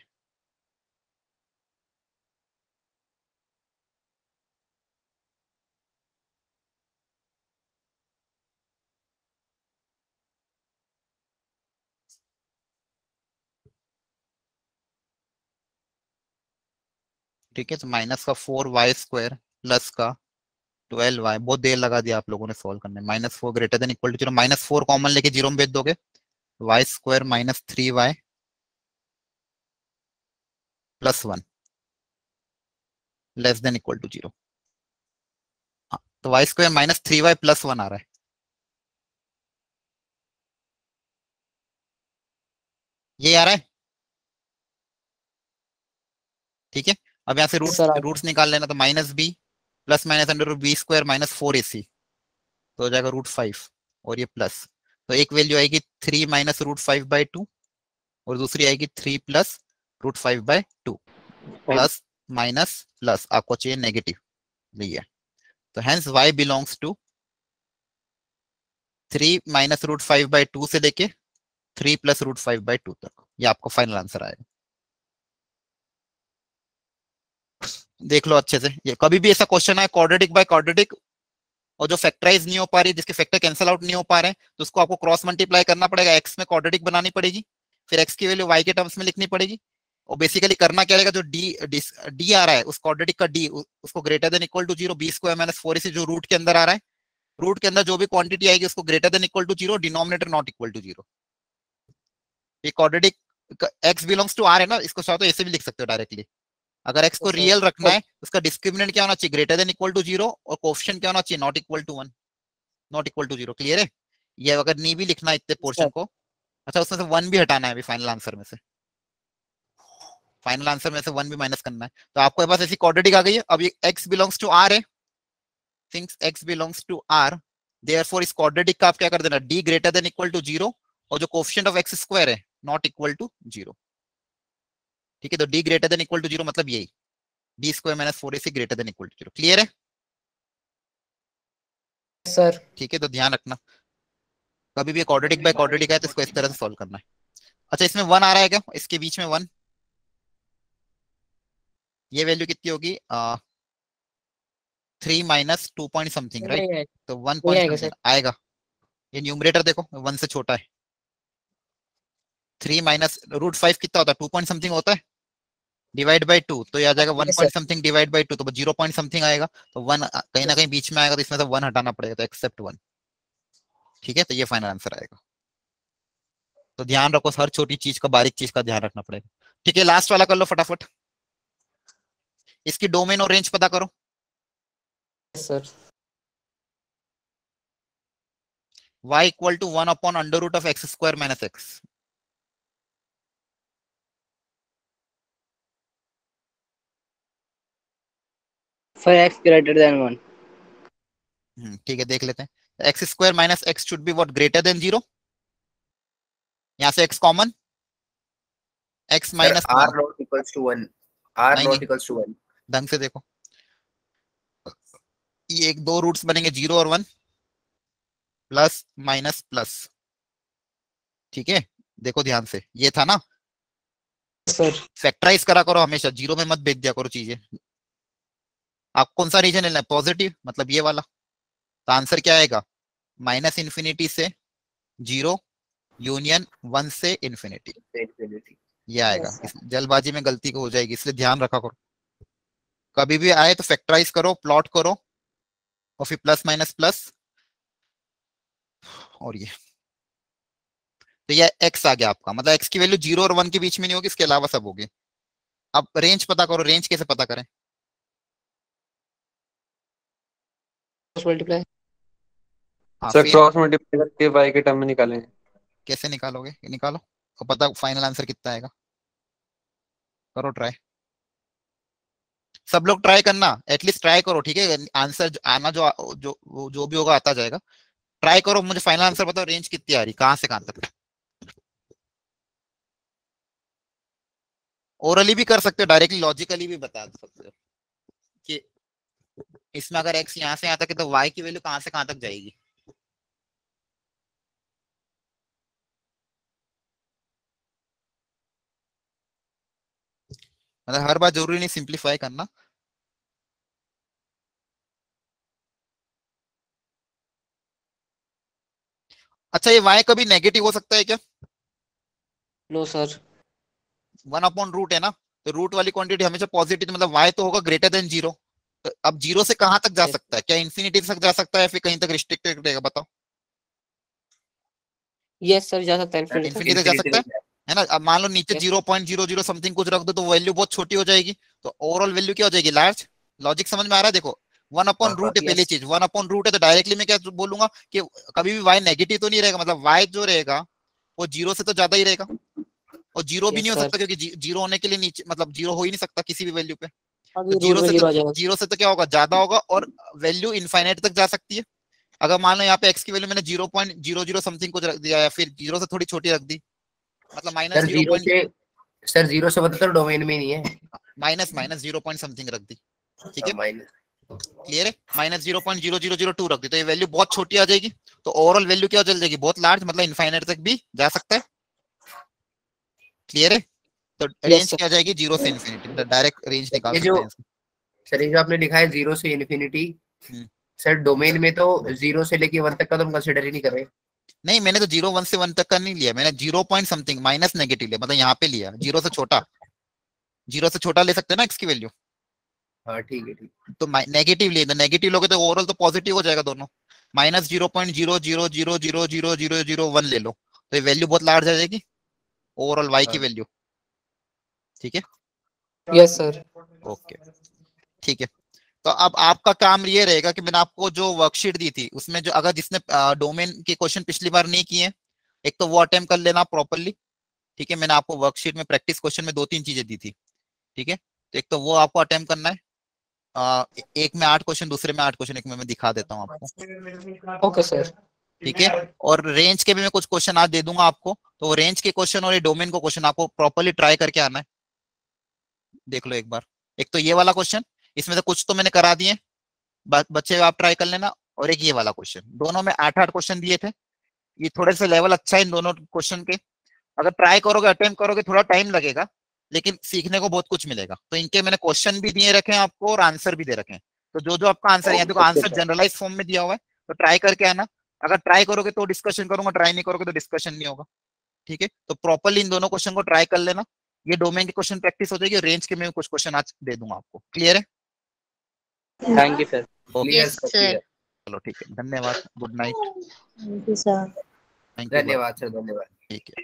ठीक है। तो माइनस का 4y स्क्वायर प्लस का 12y, बहुत देर लगा दिया आप लोगों ने सॉल्व करने। -4 greater than equal to 0, -4 common लेके 0 में भेज दोगे, y square minus 3y plus 1 less than equal to 0। तो y square minus 3y plus 1 आ रहा है, ये आ रहा है, ठीक है। अब यहाँ से सर रूट्स निकाल लेना, तो -b plus minus under root b square minus 4ac, तो हो जाएगा √5 और ये प्लस, तो एक वैल्यू आएगी 3 माइनस √5/2 और दूसरी आएगी 3 प्लस √5/2, प्लस माइनस प्लस आपको चाहिए नेगेटिव लिया, तो hence y belongs to 3 minus √5/2 से लेके 3 प्लस √5/2 तक, ये आपको फाइनल आंसर आएगा। देख लो अच्छे से, ये कभी भी ऐसा क्वेश्चन है क्वाड्रेटिक बाय क्वाड्रेटिक और जो फैक्टराइज नहीं हो पा रही, जिसके फैक्टर कैंसिल आउट नहीं हो पा रहे हैं, तो उसको आपको क्रॉस मल्टीप्लाई करना पड़ेगा, एक्स में क्वाड्रेटिक बनानी पड़ेगी, फिर एक्स की वैल्यू वाई के टर्म्स में लिखनी पड़ेगी, और बेसिकली करना क्या रहेगा, जो डी आ रहा है उस क्वाड्रेटिक का डी उसको greater than equal to 0, b square minus 4ac जो रूट के अंदर आ रहा है, रूट के अंदर जो भी क्वांटिटी आएगी उसको greater than equal to 0, denominator not equal to 0। ये quadratic x belongs to r है ना, इसको चाहो तो ऐसे भी लिख सकते हो डायरेक्टली। अगर x को रियल रखना है उसका डिस्क्रिमिनेंट क्या होना चाहिए, ग्रेटर देन इक्वल टू 0, और कोएफिशिएंट क्या होना चाहिए, not equal to 1, not equal to 0। Clear है? ये अगर नहीं भी लिखना है इतने पोर्शन को, अच्छा उसमें से 1 भी हटाना है अभी फाइनल आंसर में से, फाइनल आंसर में से 1 भी माइनस करना है, तो आपके पास ऐसी क्वाड्रेटिक आ गई है। अब ये x बिलोंग्स टू r है, since x belongs to r, therefore इस क्वाड्रेटिक का आप क्या कर देना, d greater than equal to 0, और जो कोएफिशिएंट ऑफ x स्क्वायर है नॉट इक्वल टू 0, ठीक है। तो d greater than equal to 0 मतलब यही b square minus 4ac greater than equal to 0। Clear है सर? ठीक है, तो ध्यान रखना कभी भी क्वाड्रेटिक बाय क्वाड्रेटिक है तो इसको इस तरह से सॉल्व करना है। अच्छा इसमें 1 आ रहा है क्या, इसके बीच में 1, ये वैल्यू कितनी होगी, 3 माइनस 2 पॉइंट समथिंग, राइट? तो 1 पॉइंट समथिंग आएगा, ये न्यूमरेटर देखो 1 से छोटा है, 3 माइनस √5 कितना होता है, 2 पॉइंट समथिंग होता है, डिवाइड बाय 2, तो ये आ जाएगा 1 पॉइंट समथिंग डिवाइड बाय 2, तो 0 पॉइंट समथिंग आएगा, तो 1 कहीं ना कहीं बीच में आएगा, तो इसमें से 1 हटाना पड़ेगा, तो एक्सेप्ट 1, ठीक है। तो ये फाइनल आंसर आएगा। तो ध्यान रखो, हर छोटी चीज का, बारीक चीज का ध्यान रखना पड़ेगा। ठीक है, लास्ट वाला कर लो फटाफट। इसकी डोमेन और रेंज पता करो। Sir y equal to 1 upon under root of x square minus x. For x greater than 1. ठीक है, देख लेते हैं। X square minus x should be what, greater than 0। यहां से x common, x minus r not equals to 1, r नहीं, not नहीं। equals to 1। ढंग से देखो, ये एक दो रूट्स बनेंगे 0 और 1, प्लस माइनस प्लस। ठीक है, देखो ध्यान से, ये था ना। सर फैक्टराइज करा करो हमेशा, 0 में मत भेज दिया करो चीजें। आप कौन सा रीजन लेना है, पॉजिटिव मतलब ये वाला। तो आंसर क्या आएगा, माइनस इन्फिनिटी से 0 यूनियन 1 से इन्फिनिटी, ये आएगा। इस जल्दबाजी में गलती को हो जाएगी, इसलिए ध्यान रखा करो। कभी भी आए तो फैक्टराइज करो, प्लॉट करो, और फिर प्लस माइनस प्लस, और ये तो ये x आ गया आपका, मतलब x की वैल्यू 0 और 1 के बीच में नहीं होगी, इसके अलावा सब होगी। अब रेंज पता करो, रेंज कैसे पता करें। मल्टीप्लाई। हाँ, सर फिर क्रॉस मल्टीप्लाई करके y के टर्म में निकालेंगे। कैसे निकालोगे, ये निकालो और पता फाइनल आंसर कितना आएगा। करो ट्राई, सब लोग ट्राई करना, एटलीस्ट ट्राई करो। ठीक है, आंसर आना जो भी होगा आता जाएगा। ट्राई करो, मुझे फाइनल आंसर बताओ, रेंज कितनी आ रही, कहां से कहां तक। ओरली भी कर सकते हो, डायरेक्टली लॉजिकली भी बता सकते हो कि इसमें अगर x यहां से यहां तक है तो y की वैल्यू कहां से कहां तक जाएगी। मतलब हर बार जरूरी नहीं सिंप्लीफाई करना। अच्छा, ये y कभी नेगेटिव हो सकता है क्या। No sir. 1 अपॉन रूट है ना, तो रूट वाली क्वांटिटी हमेशा पॉजिटिव, मतलब y तो होगा ग्रेटर देन 0। तो अब 0 से कहां तक जा Yes. सकता है, क्या इन्फिनिटी तक जा सकता है, फिर कहीं तक रिस्ट्रिक्टेड रहेगा, बताओ। यस सर, जा सकता है इन्फिनिटी तक। इन्फिनिटी तक जा सकता है ना। अब मान लो नीचे Yes. 0.00 समथिंग कुछ रख दो तो वैल्यू बहुत छोटी हो जाएगी, तो ओवरऑल वैल्यू क्या हो जाएगी, लार्ज। लॉजिक समझ में आ रहा है, देखो 1 अपॉन रूट है, पहली Yes. चीज 1 अपॉन रूट है, तो डायरेक्टली मैं क्या बोलूंगा कि कभी भी y नेगेटिव तो नहीं रहेगा, मतलब y जो रहेगा वो 0 से तो ज्यादा ही रहेगा, और 0 भी Yes, नहीं हो sir. सकता, क्योंकि 0 होने के लिए नीचे, मतलब 0 हो ही नहीं सकता किसी भी वैल्यू पे। अभी तो रूट में जीरो आ जाएगा। 0 से तो क्या होगा, ज्यादा होगा, और वैल्यू इनफाइनाइट तक जा सकती है। अगर मान लो यहाँ पे x की वैल्यू मैंने 0.00 समथिंग कुछ रख दिया, या फिर 0 से थोड़ी छोटी रख दी, मतलब माइनस सर 0 से मतलब डोमेन में नहीं है, माइनस 0 पॉइंट समथिंग रख दी। ठीक है, माइनस। क्लियर है, माइनस 0.0002 रख दी, तो ये वैल्यू बहुत छोटी आ जाएगी, तो ओवरऑल वैल्यू क्या चल जाएगी, बहुत लार्ज, मतलब इनफाइनाइट तक भी जा सकता है। क्लियर है, तो रेंज sir. क्या जाएगी, 0 से इन्फिनिटी, डायरेक्ट रेंज निकाल ये सकते जो हैं। सर ये जो आपने लिखा है 0 से इन्फिनिटी, हम्म। सर डोमेन में तो 0 से लेके 1 तक का तुम कंसिडर ही नहीं कर रहे। नहीं, मैंने तो 0 1 से 1 तक का नहीं लिया, मैंने 0 पॉइंट समथिंग माइनस नेगेटिव लिया, मतलब यहाँ पे लिया 0 से छोटा। 0 से छोटा ले सकते हैं ना x की वैल्यू, हाँ ठीक है, ठीक। तो नेगेटिव लिए, नेगेटिव लोगे तो ओवरऑल तो पॉजिटिव हो जाएगा दोनों। माइनस 0.00000001 ले लो, तो ये वैल्यू बहुत लार्ज आ जाएगी, ओवरऑल y की वैल्यू। ठीक है, यस सर। ओके, ठीक है। तो अब आपका काम ये रहेगा कि मैंने आपको जो वर्कशीट दी थी उसमें जो, अगर जिसने डोमेन के क्वेश्चन पिछली बार नहीं किए, एक तो वो अटेम्प्ट कर लेना प्रॉपरली। ठीक है, मैंने आपको वर्कशीट में प्रैक्टिस क्वेश्चन में 2-3 चीजें दी थी। ठीक है, तो एक तो वो आपको अटेम्प्ट करना है, एक में 8 क्वेश्चन, दूसरे में 8 क्वेश्चन, एक में मैं दिखा देता हूँ आपको। Okay sir. ठीक है, और रेंज के भी मैं कुछ क्वेश्चन आज दे दूंगा आपको, तो रेंज के क्वेश्चन और ये डोमेन को क्वेश्चन आपको प्रॉपरली ट्राई करके आना है। देख लो एक बार, एक तो ये वाला क्वेश्चन, इसमें से कुछ तो मैंने करा दिए, बच्चे आप ट्राई कर लेना, और एक ये वाला क्वेश्चन, दोनों में 8-8 क्वेश्चन दिए थे। ये थोड़े से लेवल अच्छा है इन दोनों क्वेश्चन के, अगर ट्राई करोगे, अटेम्प्ट करोगे, थोड़ा टाइम लगेगा, लेकिन सीखने को बहुत कुछ मिलेगा। तो इनके मैंने क्वेश्चन भी दिए रखे हैं आपको, और आंसर भी दे रखे हैं, तो जो जो आपका आंसर है, देखो आंसर जनरलाइज फॉर्म में दिया हुआ है, तो ट्राई करके आना। अगर ट्राई करोगे तो डिस्कशन करूंगा, ट्राई नहीं करोगे तो डिस्कशन नहीं होगा। ठीक है, तो प्रॉपरली इन दोनों क्वेश्चन को ट्राई कर लेना, ये डोमेन के क्वेश्चन प्रैक्टिस हो जाएगी, रेंज के में कुछ क्वेश्चन आज दे दूंगा आपको। क्लियर है, thank you sir. Okay, Yes, sir. चलो ठीक है, धन्यवाद, good night, Thank you, sir. Thank you, धन्यवाद सर, धन्यवाद। ठीक है।